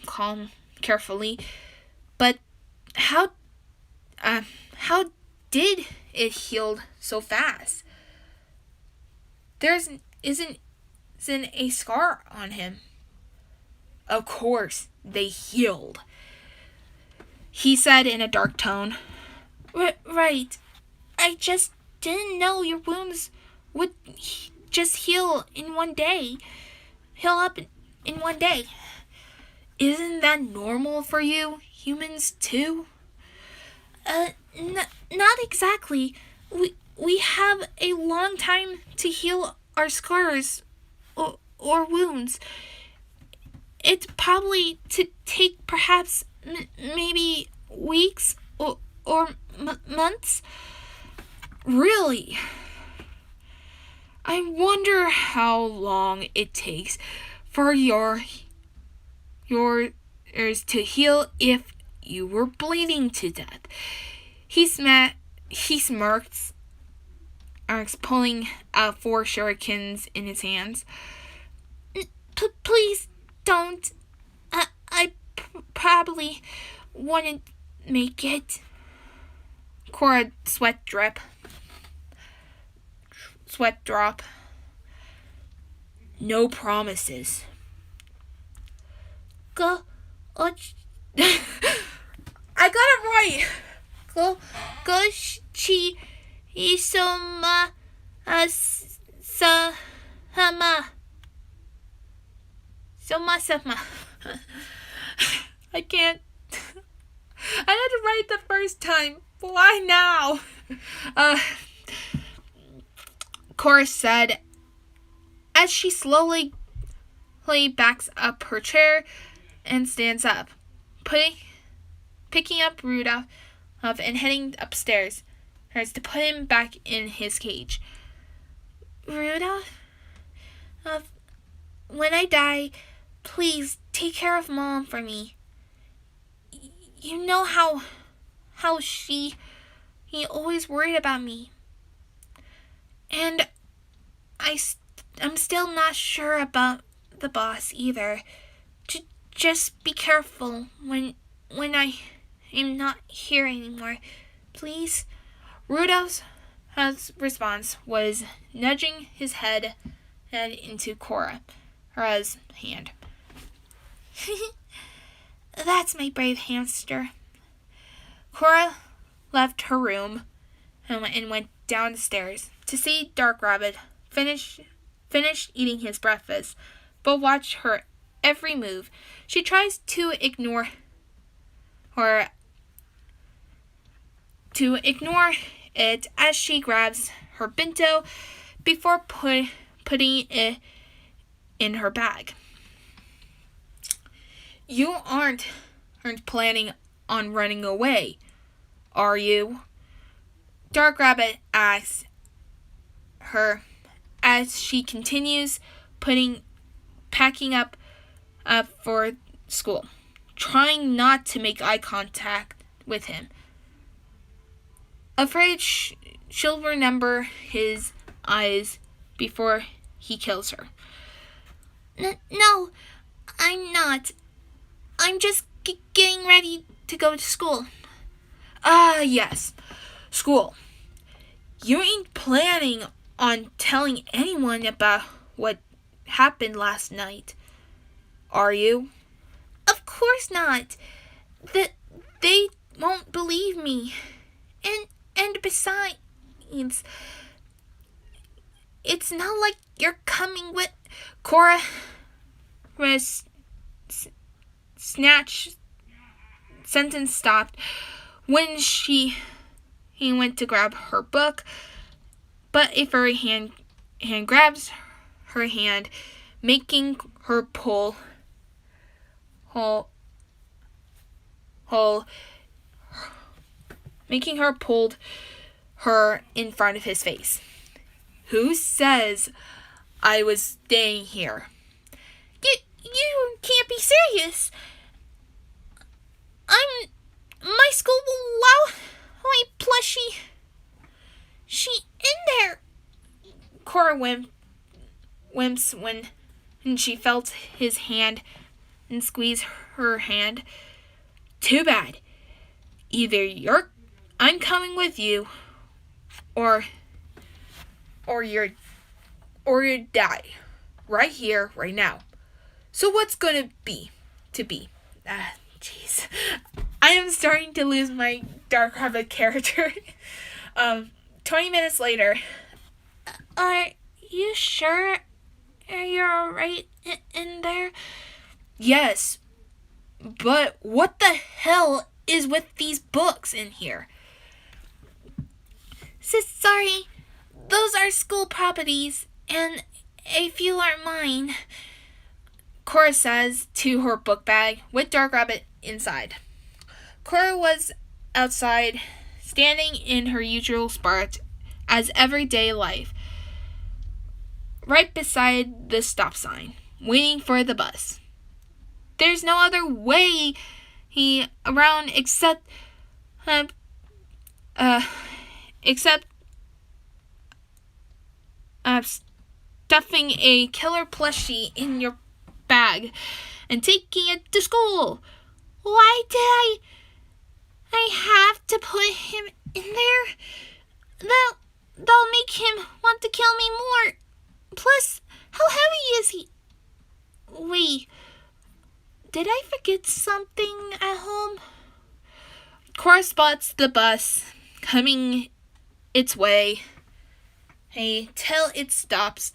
[SPEAKER 1] carefully. But how did it heal so fast? There isn't a scar on him. Of course, they healed, he said in a dark tone. Right. I just didn't know your wounds would just heal up in one day. Isn't that normal for you humans too? Not exactly. We have a long time to heal our scars or wounds. It's probably to take perhaps maybe weeks or months. Really? I wonder how long it takes for yours to heal if you were bleeding to death. He smirks, pulling out 4 shurikens in his hands. Please don't. I probably wouldn't make it. Cora sweat drop. No promises. I got it right. Sama. I can't. I had to write it the first time. Why now? Cora said as she slowly backs up her chair and stands up, picking up Rudolph and heading upstairs to put him back in his cage. Rudolph, when I die, please take care of Mom for me. You know how he always worried about me. And I'm still not sure about the boss either. Just be careful when I am not here anymore, please. Rudolph's response was nudging his head into Cora's hand. That's my brave hamster. Cora left her room and went down the stairs to see Dark Rabbit finish eating his breakfast, but watch her every move. She tries to ignore it as she grabs her bento before putting it in her bag. You aren't planning on running away, are you? Dark Rabbit asks her as she continues packing up for school, trying not to make eye contact with him. Afraid she'll remember his eyes before he kills her. No, I'm not. I'm just getting ready to go to school. Yes, school. You ain't planning on telling anyone about what happened last night, are you? Of course not. They won't believe me. And besides, it's not like you're coming with... Cora was snatched. Sentence stopped when he went to grab her book, but a furry hand grabs her hand, making her pull her in front of his face. Who says I was staying here? You can't be serious. My school will allow my plushie. She in there. Cora wimps when she felt his hand and squeezed her hand. Too bad. Either I'm coming with you, or you die right here, right now. So what's gonna be? Jeez. I am starting to lose my Dark Rabbit character. 20 minutes later. Are you sure you're alright in there? Yes. But what the hell is with these books in here? Sorry. Those are school properties, and a few are mine. Cora says to her book bag with Dark Rabbit inside. Cora was outside, standing in her usual spot as everyday life, right beside the stop sign, waiting for the bus. There's no other way around except stuffing a killer plushie in your bag and taking it to school. Why did I have to put him in there? That'll make him want to kill me more. Plus, how heavy is he? Wait, did I forget something at home? Cora spots the bus coming its way till it stops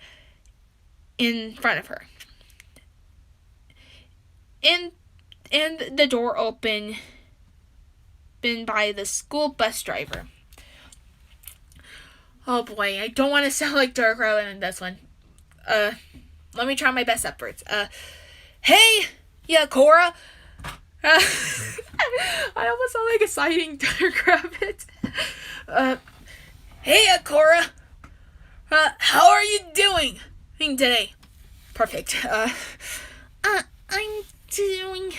[SPEAKER 1] in front of her. And the door opened by the school bus driver. Oh boy, I don't want to sound like Dark Rabbit in this one. Let me try my best efforts. Hey, yeah, Cora. I almost sound like a sighting Dark Rabbit. Hey, Cora. How are you doing today? Perfect. I'm doing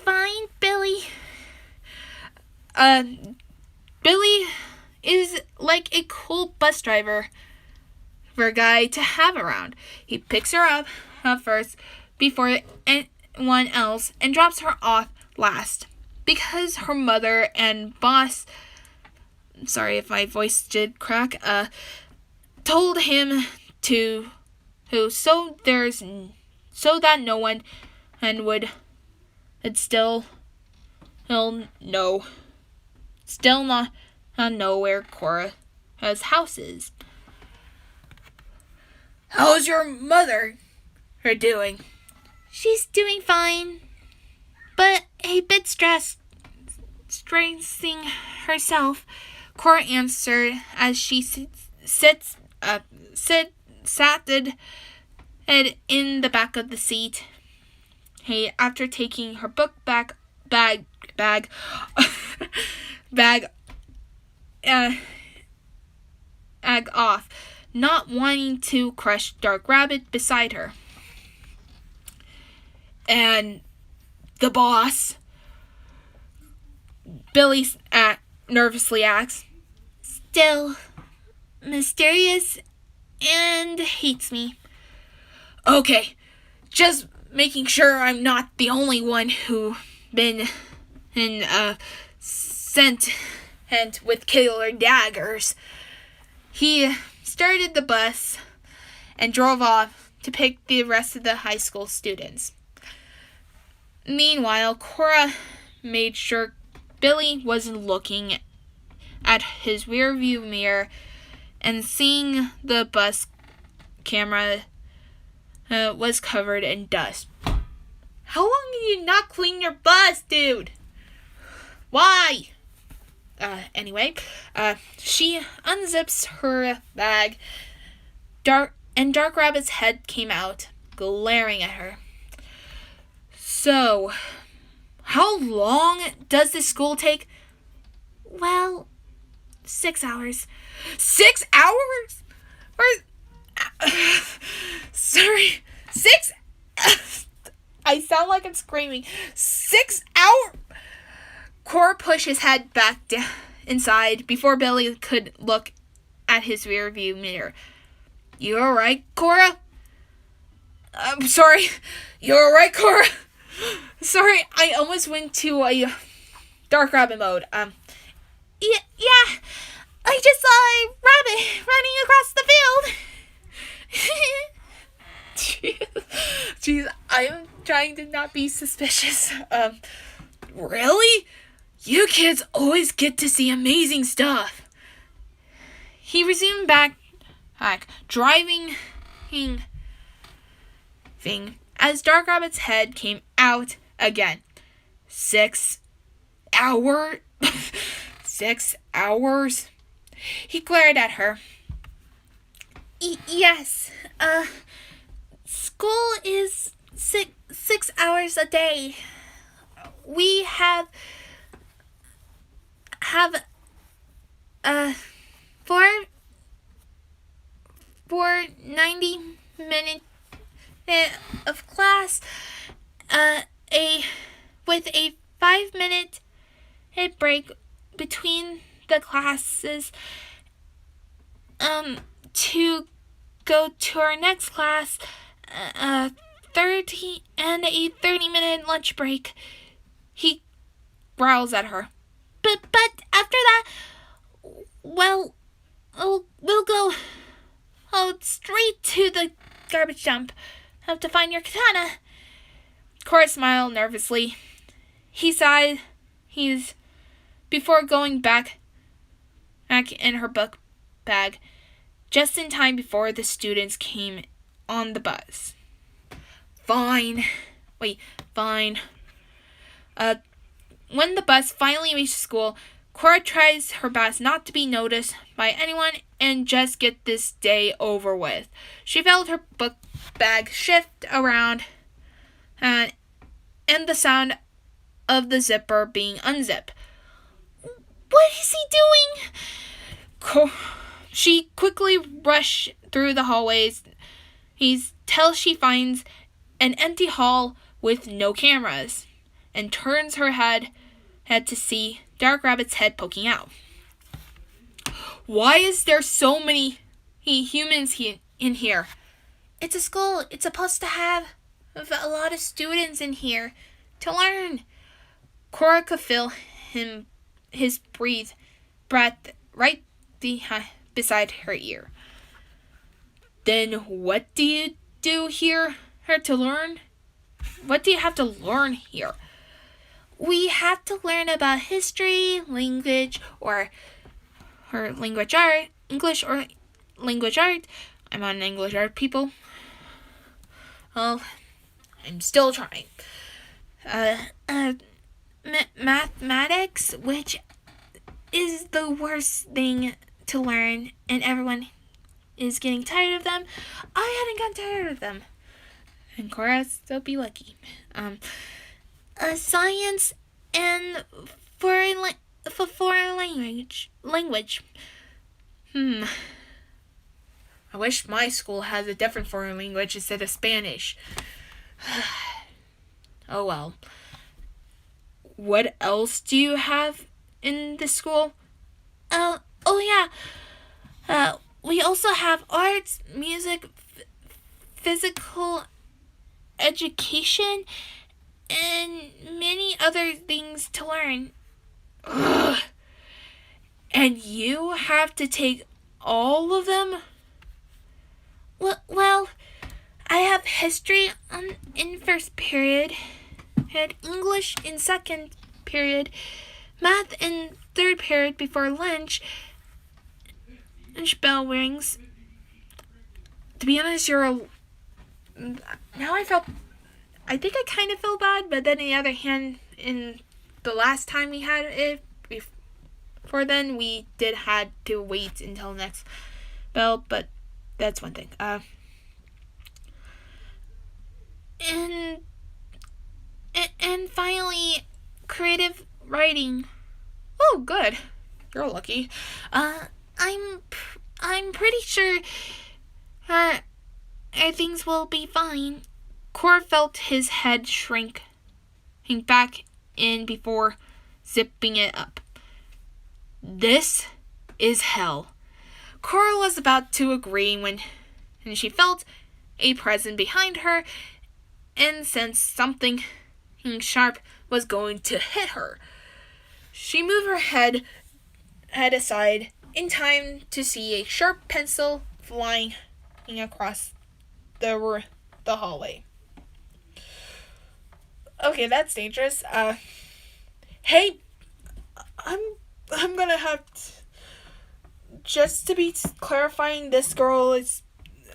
[SPEAKER 1] fine, Billy. Billy is like a cool bus driver for a guy to have around. He picks her up first before anyone else and drops her off last because her mother and boss, sorry if my voice did crack, told him to, so that no one would still not know where Cora's house is. How's your mother doing? She's doing fine, but a bit stressing herself, Cora answered as she sat in the back of the seat. Hey, after taking her book bag off, not wanting to crush Dark Rabbit beside her. And the boss, Billy nervously asks, still mysterious and hates me. Okay, just making sure I'm not the only one who been sent with killer daggers. He started the bus and drove off to pick the rest of the high school students. Meanwhile, Cora made sure Billy wasn't looking at his rearview mirror and seeing the bus camera was covered in dust. How long did you not clean your bus, dude? Why? Anyway, she unzips her bag. Dark Rabbit's head came out, glaring at her. So, how long does this school take? Well, 6 hours. 6 hours? Sorry, 6? I sound like I'm screaming. 6 hours? Cora pushed his head back inside before Billy could look at his rearview mirror. You alright, Cora? I'm sorry. You alright, Cora? Sorry, I almost went to a Dark Rabbit mode. Yeah. I just saw a rabbit running across the field. Jeez, I am trying to not be suspicious. Really? You kids always get to see amazing stuff. He resumed back driving thing as Dark Rabbit's head came out again. 6 hours? 6 hours? He glared at her. Yes, school is 6 hours a day. We have for 90 minutes of class, with a 5-minute break between the classes, to go to our next class, a 30-minute lunch break. He growls at her. But after that, well, we'll go straight to the garbage dump. Have to find your katana. Cora smiled nervously. He sighed. Before going back in her book bag, just in time before the students came on the bus. Fine. When the bus finally reached school, Cora tries her best not to be noticed by anyone and just get this day over with. She felt her book bag shift around and the sound of the zipper being unzipped. What is he doing? She quickly rushed through the hallways till she finds an empty hall with no cameras and turns her head to see Dark Rabbit's head poking out. Why is there so many humans in here? It's a school. It's supposed to have a lot of students in here to learn. Cora could feel his breath right beside her ear. Then what do you do here to learn? What do you have to learn here? We have to learn about history, language, or language art. English or language art. I'm on English art, people. Well, I'm still trying. Mathematics, which is the worst thing to learn, and everyone is getting tired of them. I haven't gotten tired of them. And Cora, still be lucky. Science and foreign language. I wish my school has a different foreign language instead of Spanish. Oh well. What else do you have in the school? We also have arts, music, physical education, and many other things to learn. Ugh. And you have to take all of them? Well, I have history in first period, had English in second period, math in third period before lunch bell rings. To be honest, I think I kind of feel bad, but then on the other hand, in the last time we had it, before then, we did had to wait until next bell, but that's one thing. And finally, creative writing. Oh, good. You're lucky. I'm pretty sure things will be fine. Cora felt his head shrink back in before zipping it up. This is hell. Cora was about to agree when she felt a presence behind her and sensed something sharp was going to hit her. She moved her head aside in time to see a sharp pencil flying across the hallway. Okay, that's dangerous. Hey, I'm gonna have just to be clarifying, this girl is,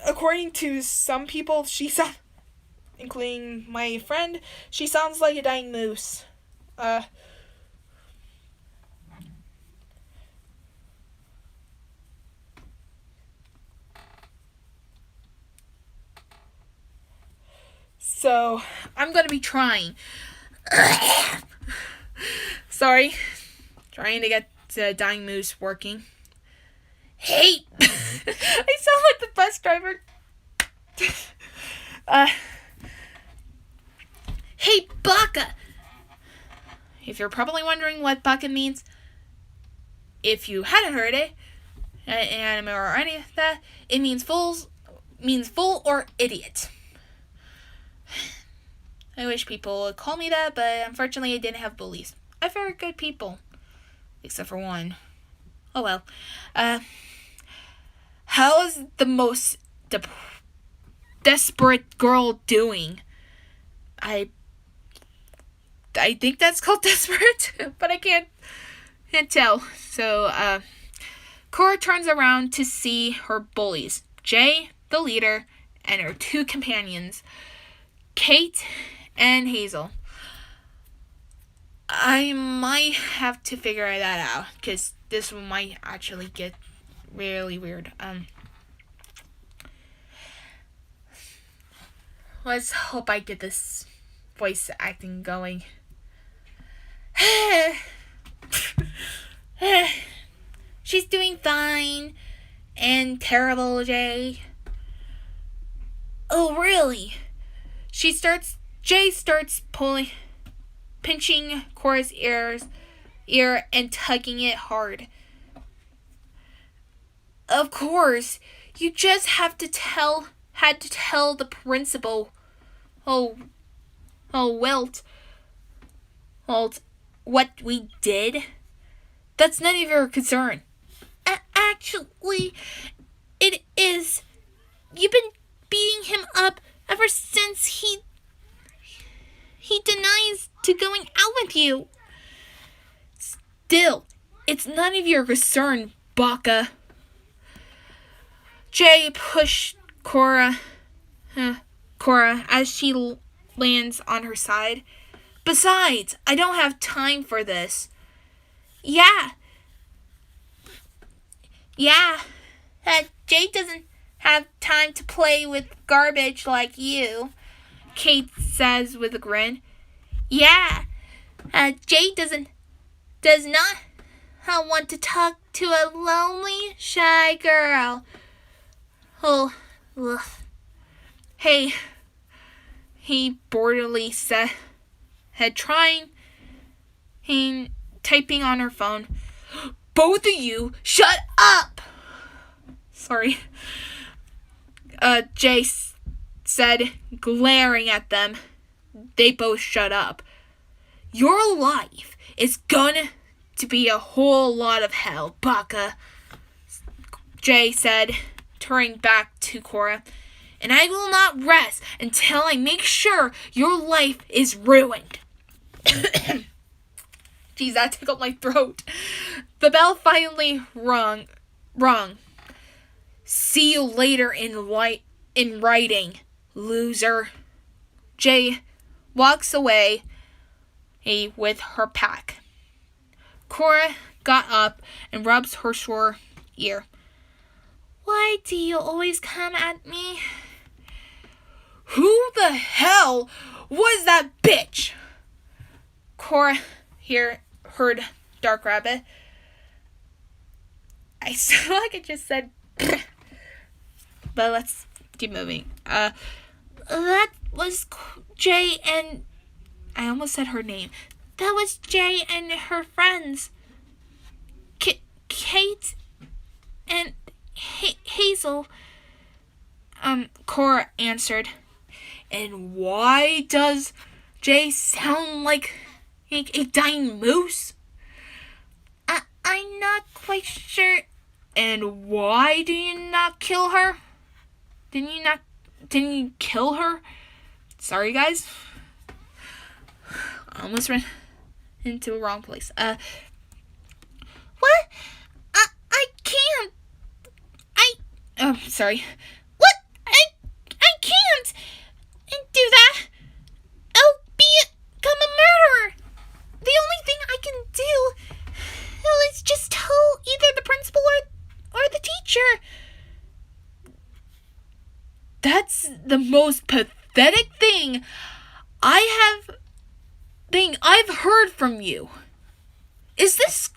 [SPEAKER 1] according to some people, including my friend, she sounds like a dying moose. So, I'm gonna be trying. Sorry. Trying to get the dying moose working. Hey! I sound like the bus driver. Hey, Baka! If you're probably wondering what Baka means, if you hadn't heard it, anime or any of that, it means fool or idiot. I wish people would call me that, but unfortunately I didn't have bullies. I have very good people. Except for one. Oh well. How is the most desperate girl doing? I think that's called desperate, but I can't tell. So, Cora turns around to see her bullies. Jay, the leader, and her two companions, Kate and Hazel. I might have to figure that out, because this one might actually get really weird. Let's hope I get this voice acting going. She's doing fine and terrible, Jay. Oh, really? Jay starts pinching Cora's ear and tugging it hard. Of course, you just had to tell the principal. Oh, Wilt, what we did? That's none of your concern. Actually, it is. You've been beating him up ever since he denies to going out with you. Still, it's none of your concern, Baka. Jay pushed Cora as she lands on her side. Besides, I don't have time for this. Yeah. Jay doesn't have time to play with garbage like you, Kate says with a grin. Yeah. Jay does not want to talk to a lonely, shy girl. Oh, ugh. Hey, he boredly said, typing on her phone. Both of you, shut up! Sorry. Jay said, glaring at them. They both shut up. Your life is gonna to be a whole lot of hell, Baka, Jay said, turning back to Cora. And I will not rest until I make sure your life is ruined. Jeez, that tickled my throat. The bell finally rung. See you later in writing, loser. Jay walks away with her pack. Cora got up and rubs her sore ear. Why do you always come at me? Who the hell was that bitch? Cora heard Dark Rabbit. I sound like I just said but let's keep moving. That was Jay and I almost said her name. That was Jay and her friends. Kate and Hazel. Cora answered. And why does Jay sound like a dying moose? I'm not quite sure. And why do you not kill her? Didn't you kill her? Sorry, guys. I almost ran into a wrong place. What? I can't. Oh, sorry. What? I can't do that. I'll become a murderer. The only thing I can do is just tell either the principal or the teacher. That's the most pathetic thing I've heard from you. Is this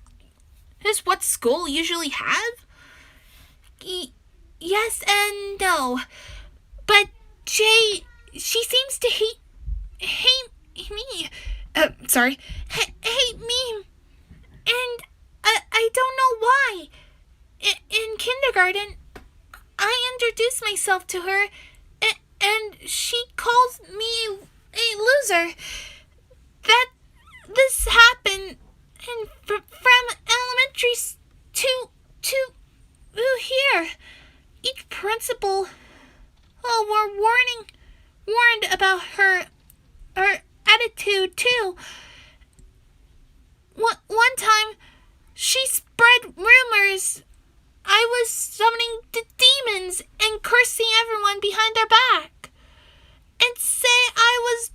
[SPEAKER 1] what school usually have? Yes and no. But Jay, she seems to hate me. Sorry. Hate me. And I don't know why. In kindergarten, I introduced myself to her, and she calls me a loser. That this happened and from elementary to here. Each principal were warned about her attitude too. One time, she spread rumors I was summoning the demons and cursing everyone behind their back, and say I was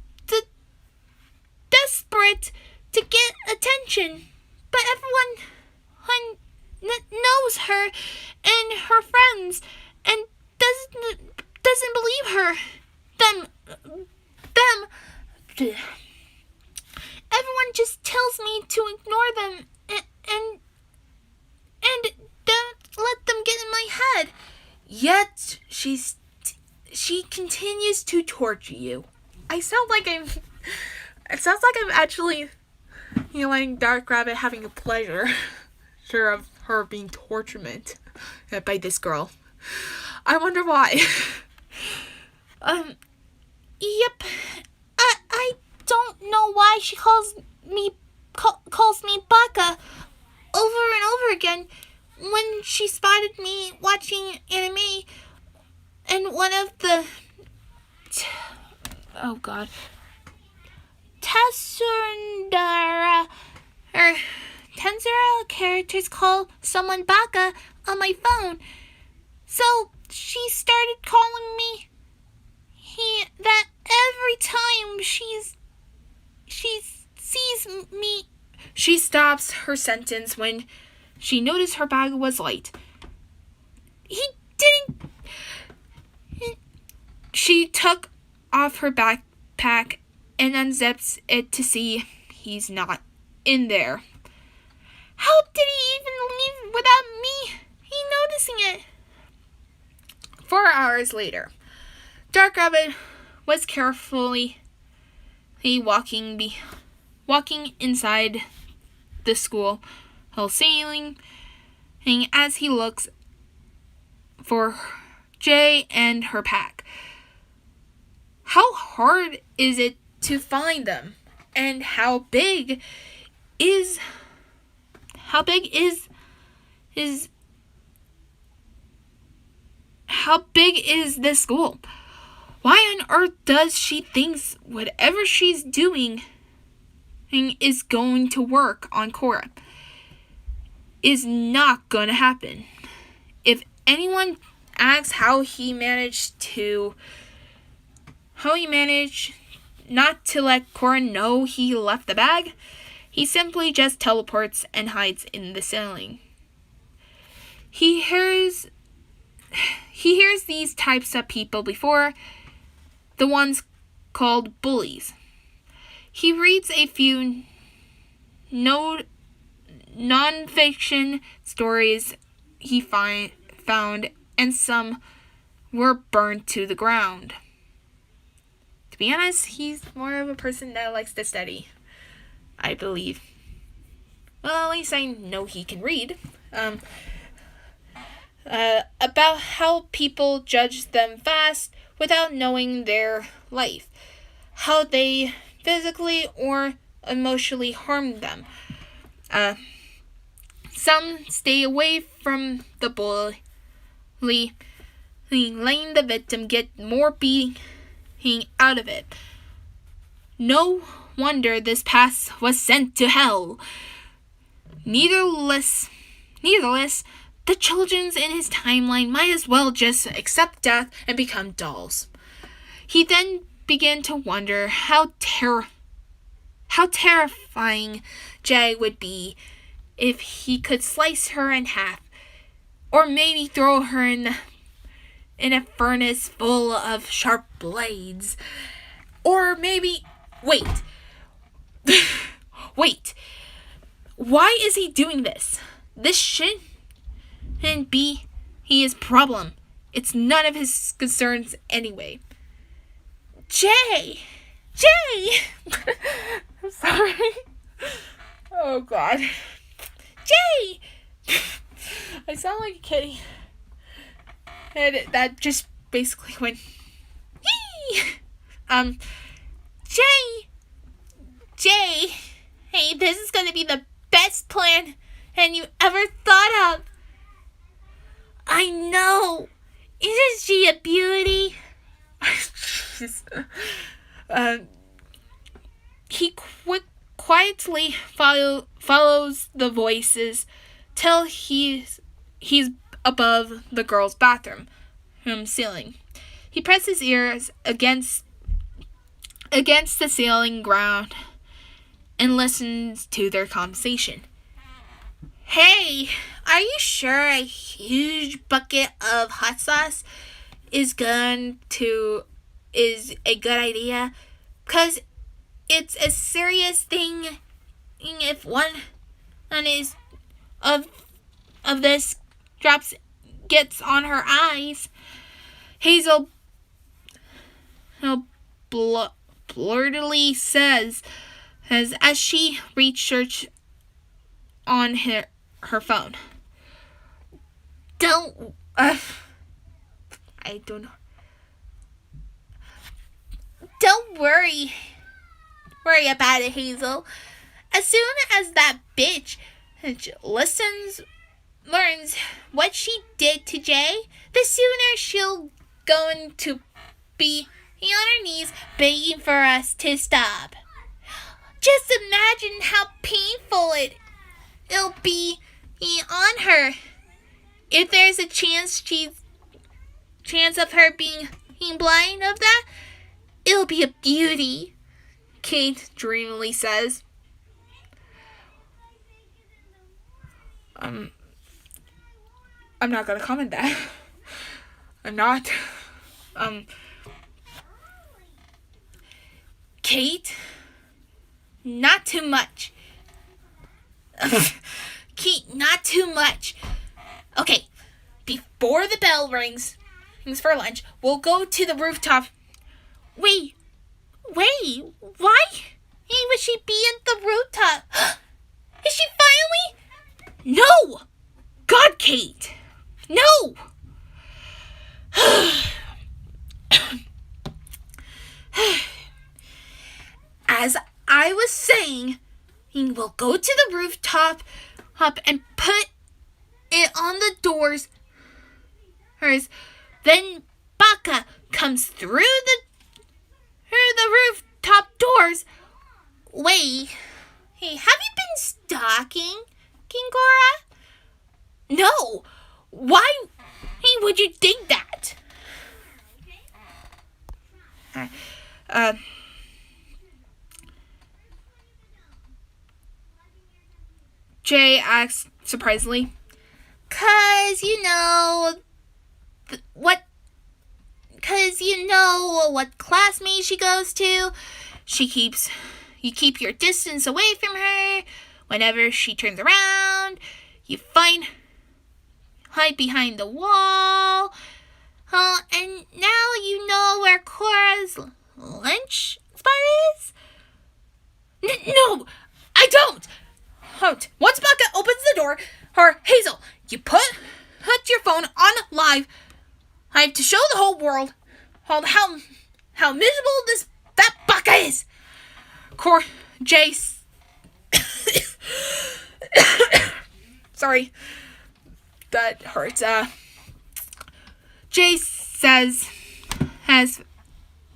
[SPEAKER 1] desperate to get attention. But everyone knows her and her friends, and doesn't believe her. Them. Everyone just tells me to ignore them and don't let them get in my head. Yet she continues to torture you. It sounds like I'm actually letting Dark Rabbit having a pleasure of her being tortured by this girl. I wonder why. Yep. I don't know why she calls me Baka over and over again when she spotted me watching anime and one of the Tensura characters call someone Baka on my phone. So she started calling me that every time she sees me. She stops her sentence when she noticed her bag was light. She took off her backpack and unzips it to see he's not in there. How did he even leave without me noticing it? 4 hours later, Dark Rabbit was carefully walking inside the school, sailing, as he looks for Jay and her pack. How hard is it to find them? And how big is this school? Why on earth does she think whatever she's doing is going to work on Korra? Is not going to happen. If anyone asks how he managed not to let Korra know he left the bag, he simply just teleports and hides in the ceiling. He hears these types of people before, the ones called bullies. He reads a few non-fiction stories he found, and some were burned to the ground. To be honest, he's more of a person that likes to study, I believe. Well, at least I know he can read. About how people judge them fast without knowing their life, how they physically or emotionally harm them. Some stay away from the bully, letting the victim get more beating out of it. No wonder this past was sent to hell. Nevertheless, the children in his timeline might as well just accept death and become dolls. He then began to wonder how terrifying Jay would be if he could slice her in half, or maybe throw her in a furnace full of sharp blades, or maybe wait. Why is he doing this? This shouldn't be his problem. It's none of his concerns anyway. Jay! I'm sorry. Oh, God. Jay! I sound like a kitty. And that just basically went, yee! Jay, hey, this is going to be the best plan and you ever thought of. I know. Isn't she a beauty? He quietly follows the voices till he's above the girl's bathroom ceiling. He presses his ears against the ceiling ground and listens to their conversation. Hey, are you sure a huge bucket of hot sauce is a good idea? 'Cause it's a serious thing if one is of this gets on her eyes. Hazel blurtedly says as she researches on her phone. I don't know. Don't worry about it, Hazel. As soon as that bitch learns what she did to Jay, the sooner she'll going to be on her knees begging for us to stop. Just imagine how painful it'll be on her. If there's a chance of her being blind of that, it'll be a beauty, Kate dreamily says. I'm not gonna comment that. I'm not. Kate, not too much. Kate, not too much. Okay, before the bell rings for lunch, we'll go to the rooftop. Wait, why? Hey, would she be at the rooftop? Is she finally? No! God, Kate! No! As I was saying, we'll go to the rooftop and put it on the doors. Then Baka comes through the rooftop doors. Wait, hey, have you been stalking King Cora? No. Why? Hey, would you think that? Jay asks surprisingly, 'cause you know what classmate she goes to. You keep your distance away from her. Whenever she turns around, you hide behind the wall. And now you know where Cora's lunch spot is? No, I don't. Once Baka opens the door, Hazel, you put your phone on live. I have to show the whole world how miserable that Baka is. Jace. Sorry, that hurts. Jace has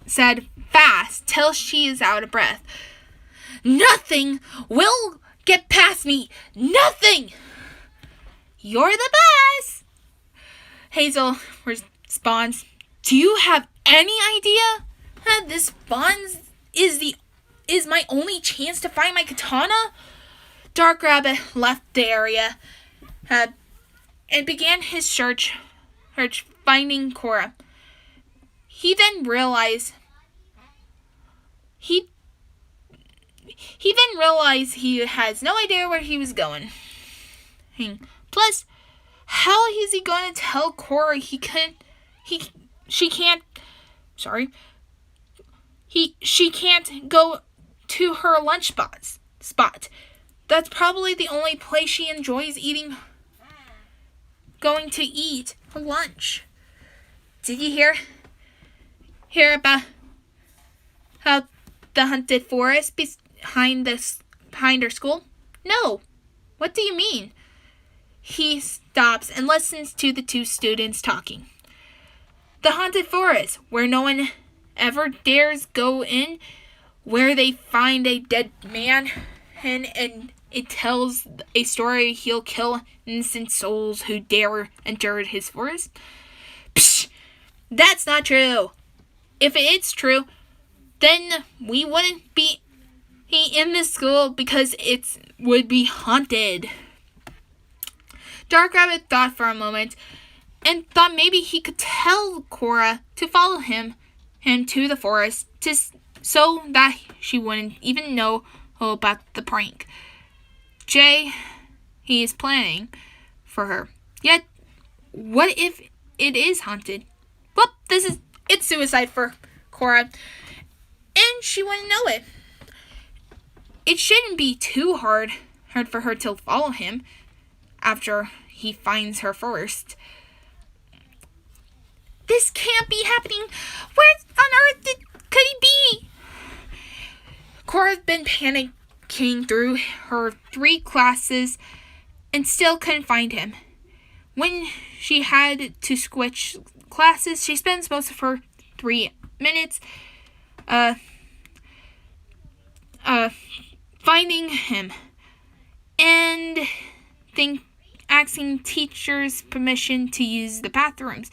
[SPEAKER 1] said fast till she is out of breath. Nothing will get past me. Nothing. You're the best. Hazel responds, do you have any idea that this bond is my only chance to find my katana? Dark Rabbit left the area and began his search finding Cora. He then realized he has no idea where he was going. Plus, how is he going to tell Cora she can't go to her lunch spot. That's probably the only place she enjoys going to eat for lunch. Did you hear about how the haunted forest behind our school? No. What do you mean? He stops and listens to the two students talking. The haunted forest, where no one ever dares go in, where they find a dead man and it tells a story he'll kill innocent souls who dare enter his forest. Psh! That's not true. If it's true, then we wouldn't be in this school because it would be haunted. Dark Rabbit thought for a moment and thought maybe he could tell Cora to follow him to the forest so that she wouldn't even know about the prank he is planning for her. Yet, what if it is haunted? Well, it's suicide for Cora, and she wouldn't know it. It shouldn't be too hard for her to follow him after he finds her first. This can't be happening. Where on earth could he be? Cora's been panicking through her 3 classes and still couldn't find him. When she had to switch classes, she spends most of her 3 minutes finding him and asking teachers permission to use the bathrooms.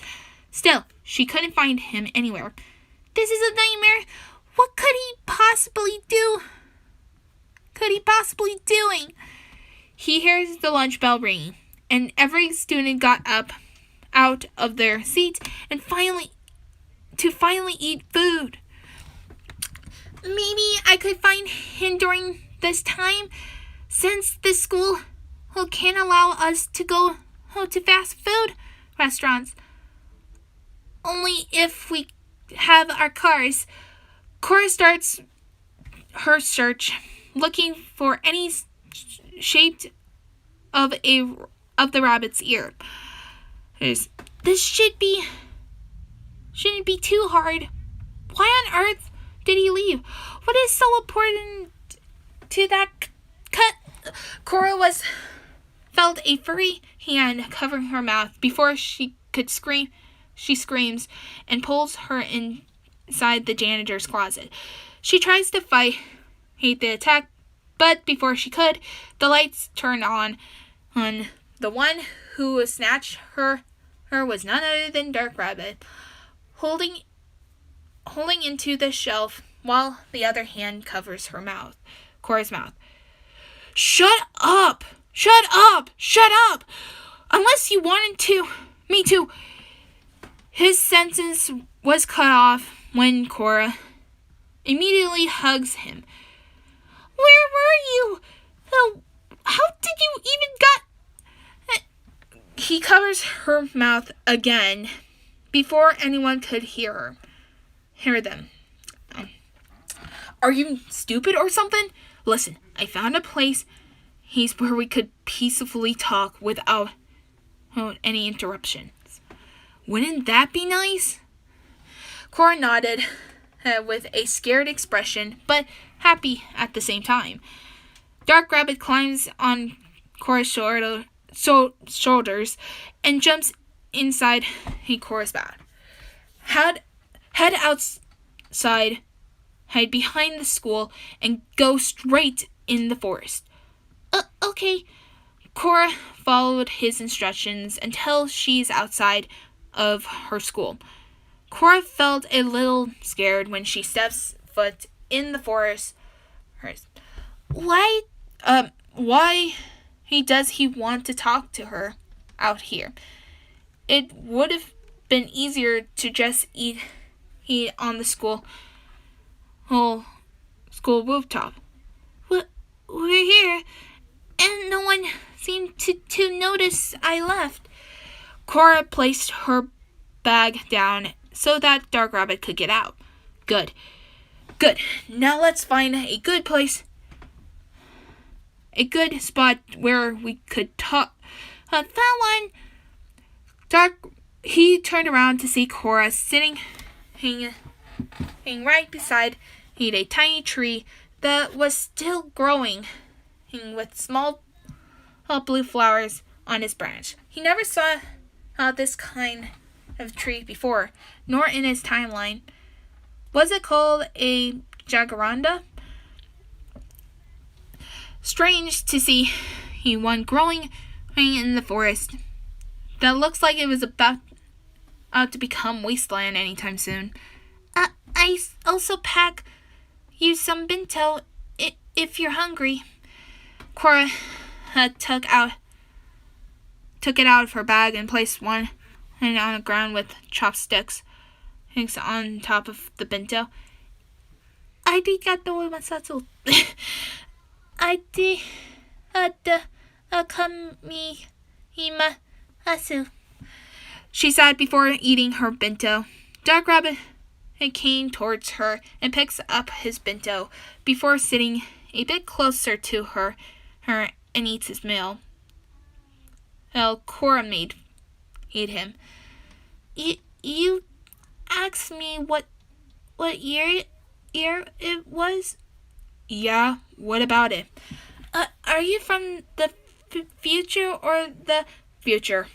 [SPEAKER 1] Still, she couldn't find him anywhere. This is a nightmare. What could he possibly do? Doing? He hears the lunch bell ringing, and every student got up out of their seats and finally eat food. Maybe I could find him during this time, since this school can't allow us to go to fast food restaurants. Only if we have our cars. Cora starts her search, looking for any shape of the rabbit's ear. This shouldn't be too hard. Why on earth did he leave? What is so important to that cut? Cora felt a furry hand covering her mouth. Before she could scream, she screams and pulls her inside the janitor's closet. She tries to fight the attack, but before she could, the lights turn on. The one who snatched her was none other than Dark Rabbit, holding into the shelf while the other hand covers her mouth, Cora's mouth. Shut up! Unless you wanted me to. His sentence was cut off when Cora immediately hugs him. Where were you? How did you even got... He covers her mouth again before anyone could hear them. Are you stupid or something? Listen, I found a place where we could peacefully talk without any interruptions. Wouldn't that be nice? Cora nodded with a scared expression, but happy at the same time. Dark Rabbit climbs on Cora's shoulders and jumps inside Cora's bath. Head outside, hide behind the school, and go straight in the forest. Okay. Cora followed his instructions until she's outside of her school. Cora felt a little scared when she steps foot in the forest. Why does he want to talk to her out here? It would have been easier to just eat on the school rooftop. We're here, and no one seemed to notice I left. Cora placed her bag down so that Dark Rabbit could get out. Good. Now let's find a good place. A good spot where we could talk. Found one. He turned around to see Cora sitting right beside a tiny tree that was still growing with small blue flowers on his branch. He never saw this kind of tree before, nor in his timeline. Was it called a jacaranda? Strange to see one growing in the forest that looks like it was about to become wasteland anytime soon. I also pack you some bento if you're hungry. Cora took it out of her bag and placed one on the ground with chopsticks on top of the bento. Arigatou masasu. Kamimasu. She said before eating her bento. Dark Rabbit came towards her and picks up his bento before sitting a bit closer to her and eats his meal. Cora made him. You asked me what year it was? Yeah, what about it? Are you from the future or the future?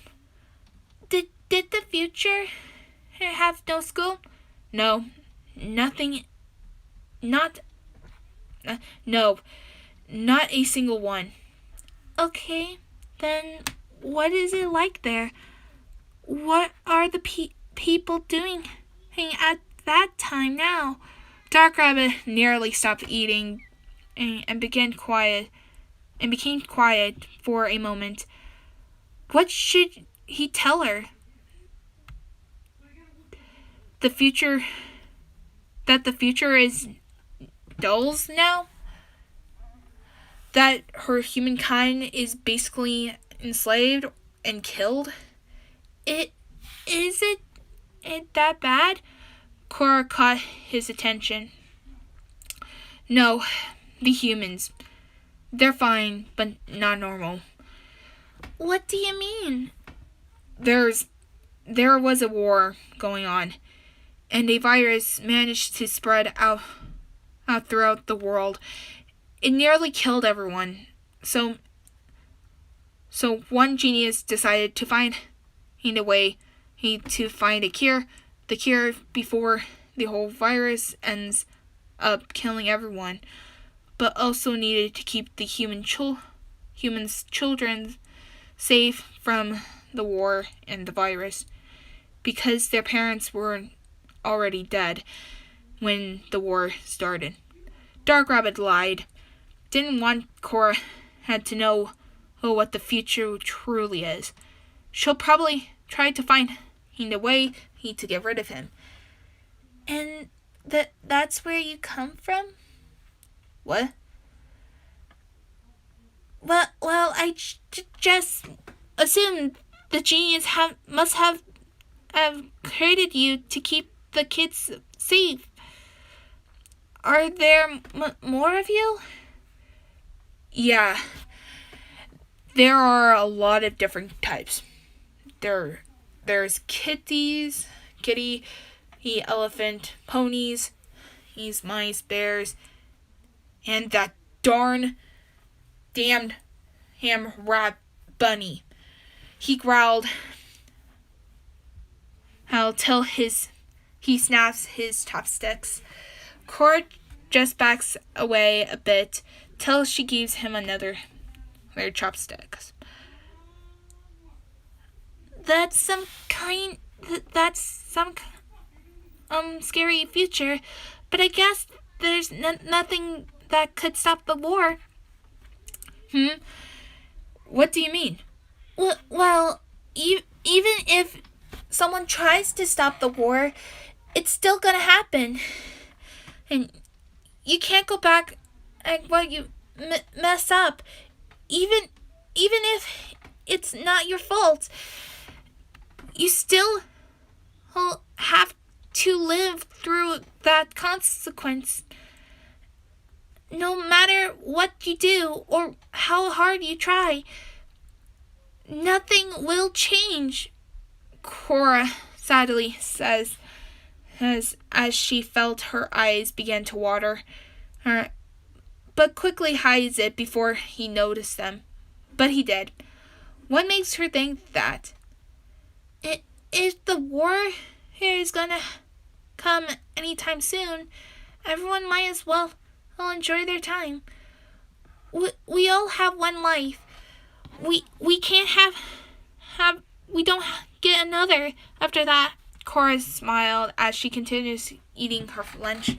[SPEAKER 1] Did the future have no school? No, nothing. Not a single one. Okay, then what is it like there? What are the people doing at that time now? Dark Rabbit nearly stopped eating and became quiet for a moment. What should he tell her? The future is dolls now? That her humankind is basically enslaved and killed? Is it that bad? Cora caught his attention. No, the humans. They're fine, but not normal. What do you mean? There was a war going on, and a virus managed to spread out throughout the world. It nearly killed everyone. So one genius decided to find a way to find a cure. The cure before the whole virus ends up killing everyone, but also needed to keep the humans' children safe from the war and the virus, because their parents were already dead when the war started. Dark Rabbit lied. Didn't want Cora had to know what the future truly is. She'll probably try to find a way to get rid of him. And that's where you come from? What? Well, I just assumed the genius must have created you to keep the kids safe. Are there more of you? Yeah. There are a lot of different types. There's kitty, elephant, ponies, mice, bears, and that damned rat bunny. He growled till he snaps his chopsticks. Cora just backs away a bit till she gives him another chopsticks. That's some scary future, but I guess there's nothing that could stop the war. What do you mean? Well, even if someone tries to stop the war, it's still gonna happen. And you can't go back and what you mess up, even if it's not your fault. You still have to live through that consequence. No matter what you do or how hard you try, nothing will change, Cora sadly says. as she felt her eyes begin to water, but quickly hides it before he noticed them. But he did. What makes her think that? If the war here is gonna come anytime soon, everyone might as well enjoy their time. We all have one life. We can't we don't get another after that. Cora smiled as she continues eating her lunch.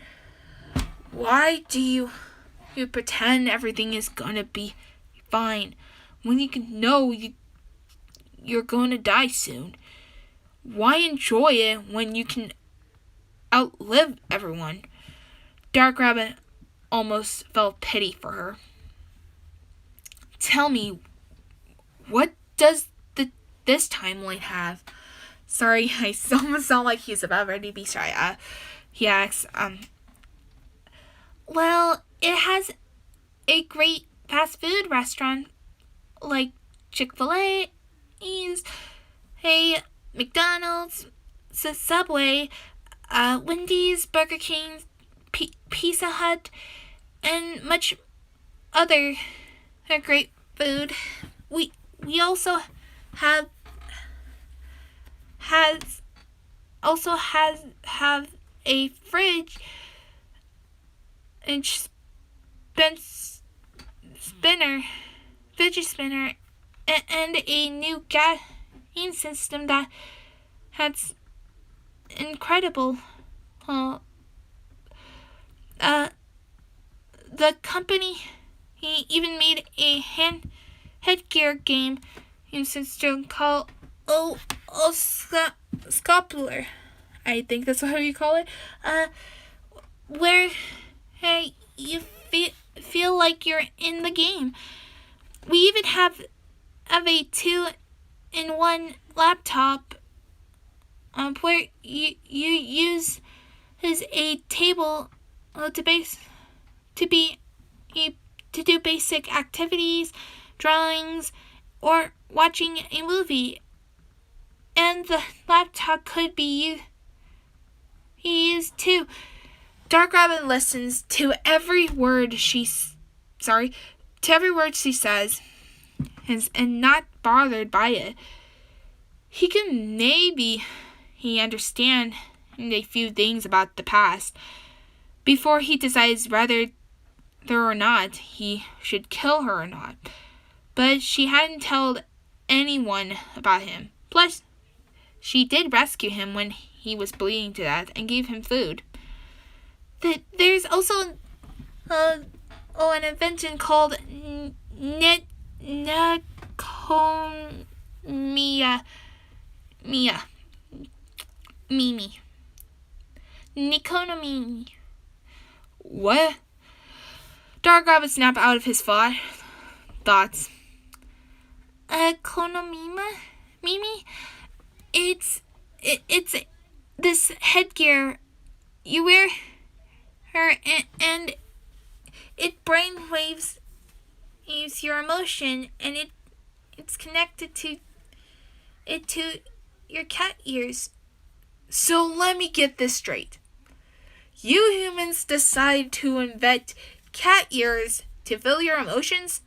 [SPEAKER 1] Why do you pretend everything is gonna be fine when you can know you're gonna die soon? Why enjoy it when you can outlive everyone? Dark Rabbit almost felt pity for her. Tell me, what does this timeline have? Sorry, I almost sound like he's about ready to be shy. He asks, well, it has a great fast food restaurant like Chick-fil-A's, McDonald's, Subway, Wendy's, Burger King, Pizza Hut, and much other great food. We also have a fridge and fidget spinner, and a new game system that has incredible. The company even made a headgear game system called Scopular. I think that's how you call it. Where you feel like you're in the game. We even have a 2-in-1 laptop where you use as a table to do basic activities, drawings, or watching a movie. And the laptop could be used too. Dark Rabbit listens to every word she says, and not bothered by it. He can maybe understand a few things about the past before he decides whether or not he should kill her or not. But she hadn't told anyone about him. Plus, she did rescue him when he was bleeding to death and gave him food. There's also an invention called Niconomimi. What? Dark Rabbit snapped out of his thoughts. Mimi? It's this headgear you wear her, and it brainwaves your emotion, and it's connected to your cat ears. So let me get this straight. You humans decide to invent cat ears to feel your emotions?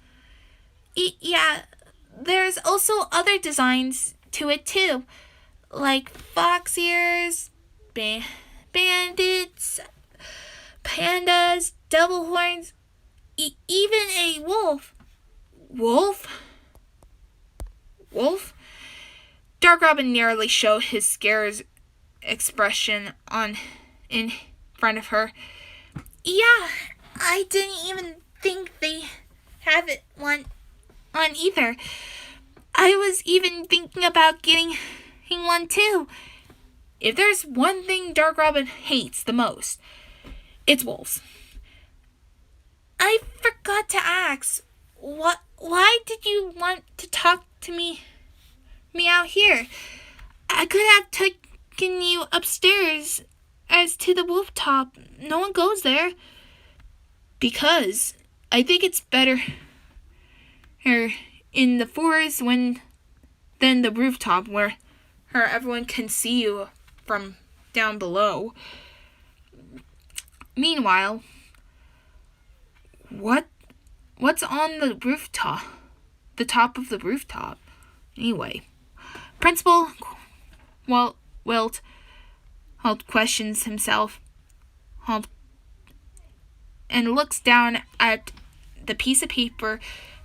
[SPEAKER 1] Yeah, there's also other designs to it too, like fox ears, bandits, pandas, devil horns, even a wolf. Wolf? Dark Rabbit nearly showed his scared expression in front of her. Yeah, I didn't even think they have it on either. I was even thinking about getting one too. If there's one thing Dark Rabbit hates the most, it's wolves. I forgot to ask, why did you want to talk to me out here? I could have taken you upstairs as to the rooftop. No one goes there. Because I think it's better in the forest than the rooftop where everyone can see you from down below. Meanwhile, what's on the rooftop? The top of the rooftop. Anyway, Principal Wilt questions himself and looks down at the piece of paper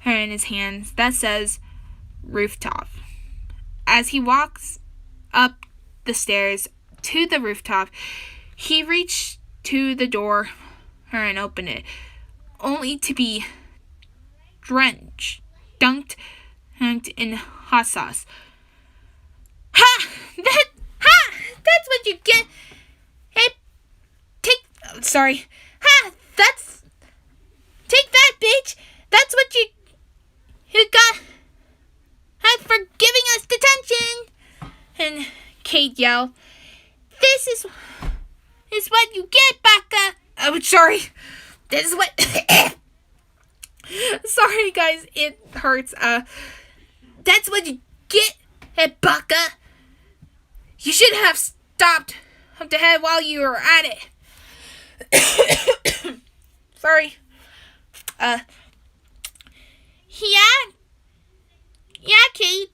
[SPEAKER 1] in his hands that says rooftop. As he walks up the stairs to the rooftop, he reached to the door and opened it, only to be dunked in hot sauce. That's what you get. Hey, take that, bitch. That's what you got for giving us detention. And Kate yelled, "This is what you get, Baka." Oh, sorry. This is what. Sorry, guys. It hurts. That's what you get, hey, Baka. You should have stopped up the head while you were at it. Sorry. Yeah, Kate.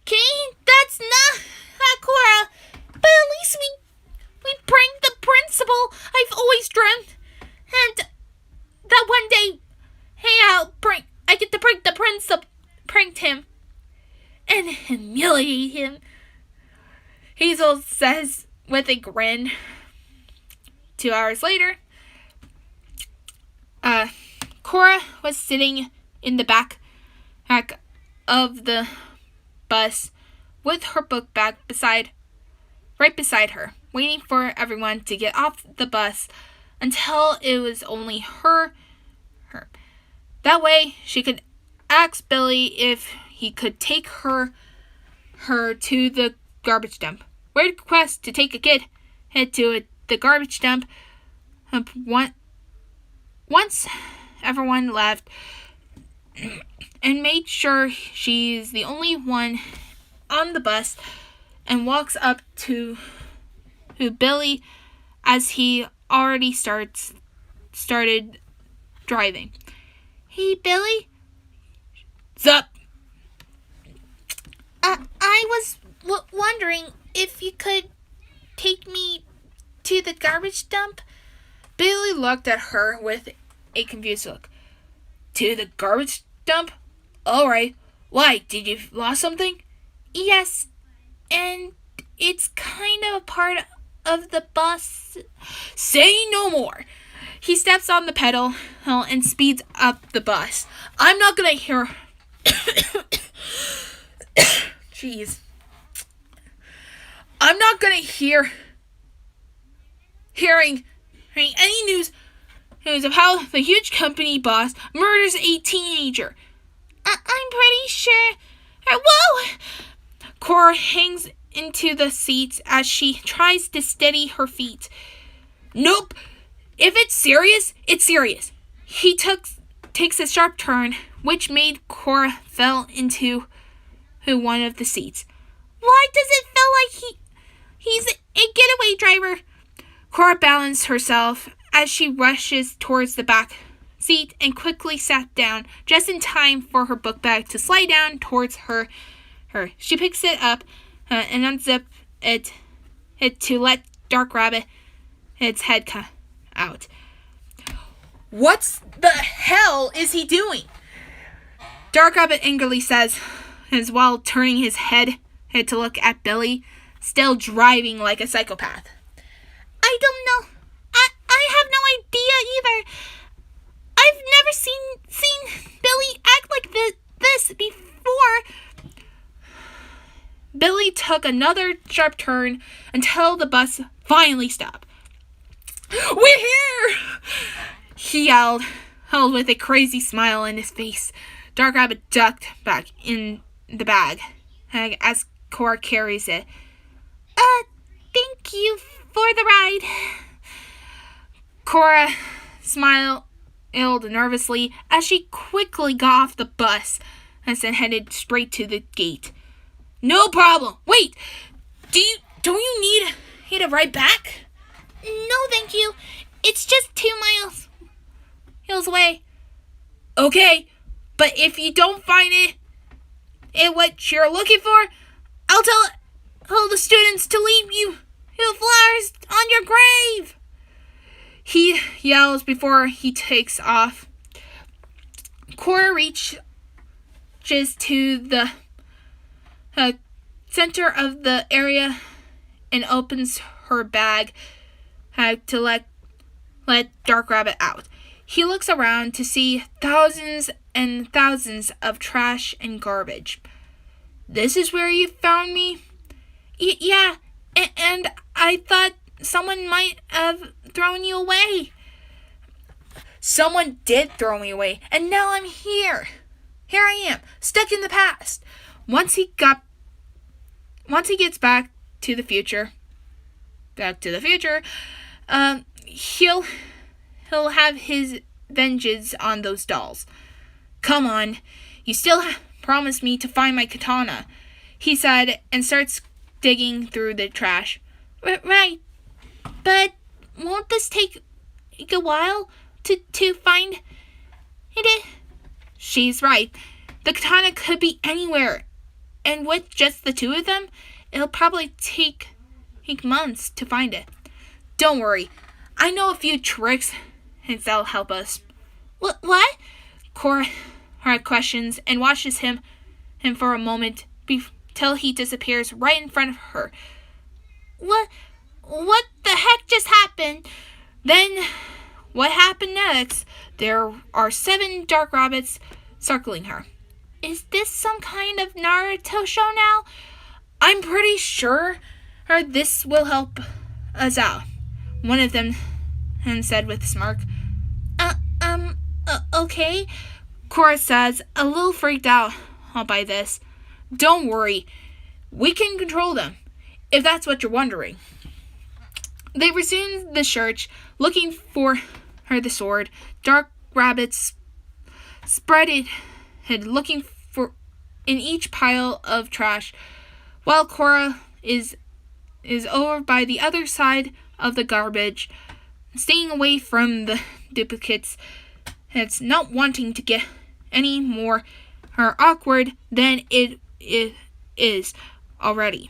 [SPEAKER 1] Kate, that's not Cora. But at least we pranked the principal. I've always dreamt. And that one day, hey, I get to prank the principal. Pranked him. And humiliate him. Hazel says with a grin. 2 hours later, Cora was sitting in the back of the bus with her book bag right beside her, waiting for everyone to get off the bus until it was only her. That way, she could ask Billy if he could take her to the garbage dump. Weird request to take a kid head to the garbage dump. Once everyone left and made sure she's the only one on the bus, and walks up to Billy as he already started driving. "Hey, Billy. What's up?" I was wondering if you could take me to the garbage dump. Billy looked at her with a confused look. "To the garbage dump? All right. Why? Did you lost something?" "Yes, and it's kind of a part of the bus." "Say no more." He steps on the pedal and speeds up the bus. I'm not gonna hear. Jeez. I'm not gonna hearing any news of how the huge company boss murders a teenager. I'm pretty sure. Whoa! Cora hangs into the seats as she tries to steady her feet. Nope. If it's serious, it's serious. He takes a sharp turn, which made Cora fell into one of the seats. Why does it feel like he's a getaway driver? Cora balanced herself as she rushes towards the back seat and quickly sat down, just in time for her book bag to slide down towards her. She picks it up and unzips it to let Dark Rabbit its head come out. What the hell is he doing? Dark Rabbit angrily says, as while turning his head to look at Billy, still driving like a psychopath. I don't know. I have no idea either. I've never seen Billy act like this before. Billy took another sharp turn until the bus finally stopped. We're here! He yelled with a crazy smile on his face. Dark Rabbit ducked back in the bag as Cora carries it. Thank you for the ride. Cora smiled nervously as she quickly got off the bus and then headed straight to the gate. No problem. Wait! Don't you need me to ride back?
[SPEAKER 2] No, thank you. It's just 2 miles away.
[SPEAKER 1] Okay, but if you don't find it what you're looking for, I'll tell all the students to leave you flowers on your grave. He yells before he takes off. Cora reaches to the center of the area and opens her bag to let Dark Rabbit out. He looks around to see thousands and thousands of trash and garbage. This is where you found me?
[SPEAKER 2] Yeah, and I thought someone might have thrown you away.
[SPEAKER 1] Someone did throw me away, and now I'm here. Here I am, stuck in the past. Once he gets back to the future, he'll have his vengeance on those dolls. Come on, you still promised me to find my katana, he said, and starts digging through the trash.
[SPEAKER 2] Right, but won't this take a while to find it?
[SPEAKER 1] She's right. The katana could be anywhere, and with just the 2 of them, it'll probably take months to find it. Don't worry, I know a few tricks, and that'll help us.
[SPEAKER 2] What?
[SPEAKER 1] Cora questions and watches him for a moment till he disappears right in front of her.
[SPEAKER 2] What the heck just happened?
[SPEAKER 1] Then, what happened next? There are 7 dark rabbits circling her.
[SPEAKER 2] Is this some kind of Naruto show now?
[SPEAKER 1] I'm pretty sure this will help us out, one of them said with a smirk.
[SPEAKER 2] Okay,
[SPEAKER 1] Cora says, a little freaked out by this. Don't worry, we can control them, if that's what you're wondering. They resumed the search, looking for the sword. Dark rabbits spread it, looking for in each pile of trash, while Cora is over by the other side of the garbage, staying away from the duplicates. It's not wanting to get any more awkward than it is already.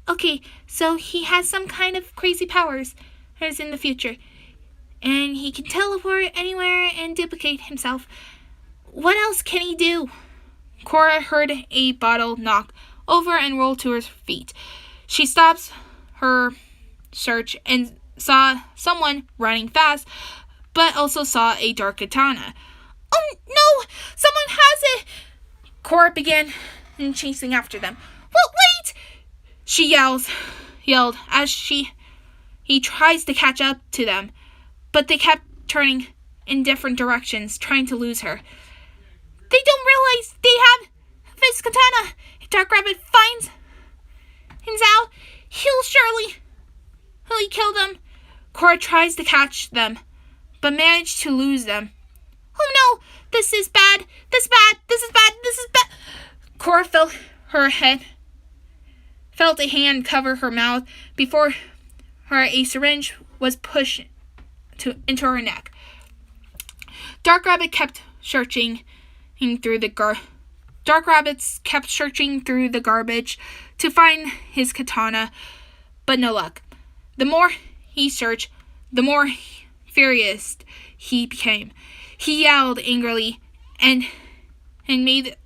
[SPEAKER 2] Okay, so he has some kind of crazy powers as in the future, and he can teleport anywhere and duplicate himself. What else can he do?
[SPEAKER 1] Cora heard a bottle knock over and roll to her feet. She stops her search and saw someone running fast, but also saw a dark katana.
[SPEAKER 2] Oh no! Someone has it!
[SPEAKER 1] Cora began chasing after them.
[SPEAKER 2] Well, wait!
[SPEAKER 1] She yelled as he tries to catch up to them, but they kept turning in different directions, trying to lose her.
[SPEAKER 2] They don't realize they have this katana. If Dark Rabbit finds him out, he'll surely kill them.
[SPEAKER 1] Cora tries to catch them, but managed to lose them.
[SPEAKER 2] Oh no! This is bad! This is bad! This is bad! This is bad!
[SPEAKER 1] Cora felt a hand cover her mouth before a syringe was pushed into her neck. Dark Rabbits kept searching through the garbage to find his katana, but no luck. The more he searched, the more furious he became. He yelled angrily and made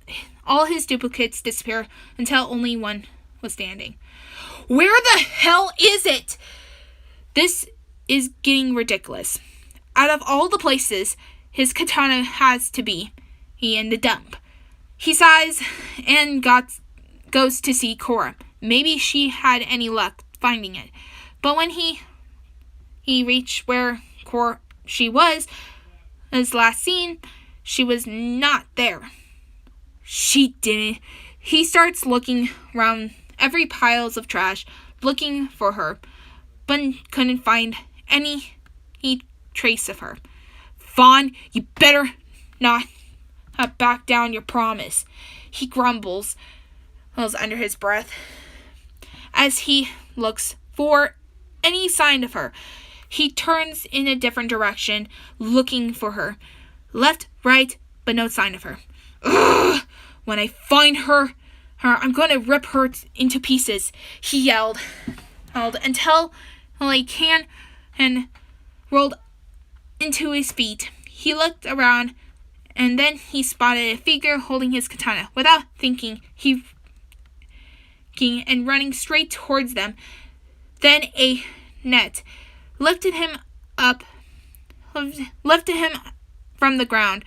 [SPEAKER 1] all his duplicates disappear until only one was standing. Where the hell is it? This is getting ridiculous. Out of all the places his katana has to be, he in the dump. He sighs and goes to see Cora. Maybe she had any luck finding it. But when he reached where she was last seen, she was not there. She didn't. He starts looking around every piles of trash, looking for her, but couldn't find any trace of her. Fawn, you better not back down your promise, he grumbles under his breath as he
[SPEAKER 2] looks for any sign of her. He turns in a different direction, looking for her. Left, right, but no sign of her. Ugh! When I find her, I'm going to rip her into pieces, he yelled until he can and rolled into his feet. He looked around, and then he spotted a figure holding his katana. Without thinking, and running straight towards them. Then a net lifted him from the ground.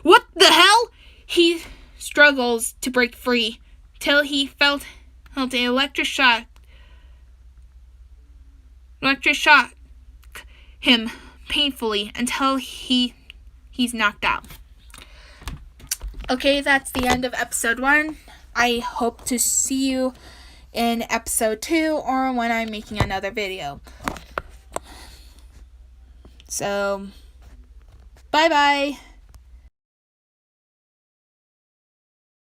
[SPEAKER 2] What the hell? He struggles to break free till he felt an electric shock him painfully until he's knocked out. Okay, that's the end of episode 1. I hope to see you in episode 2 or when I'm making another video. So, bye-bye.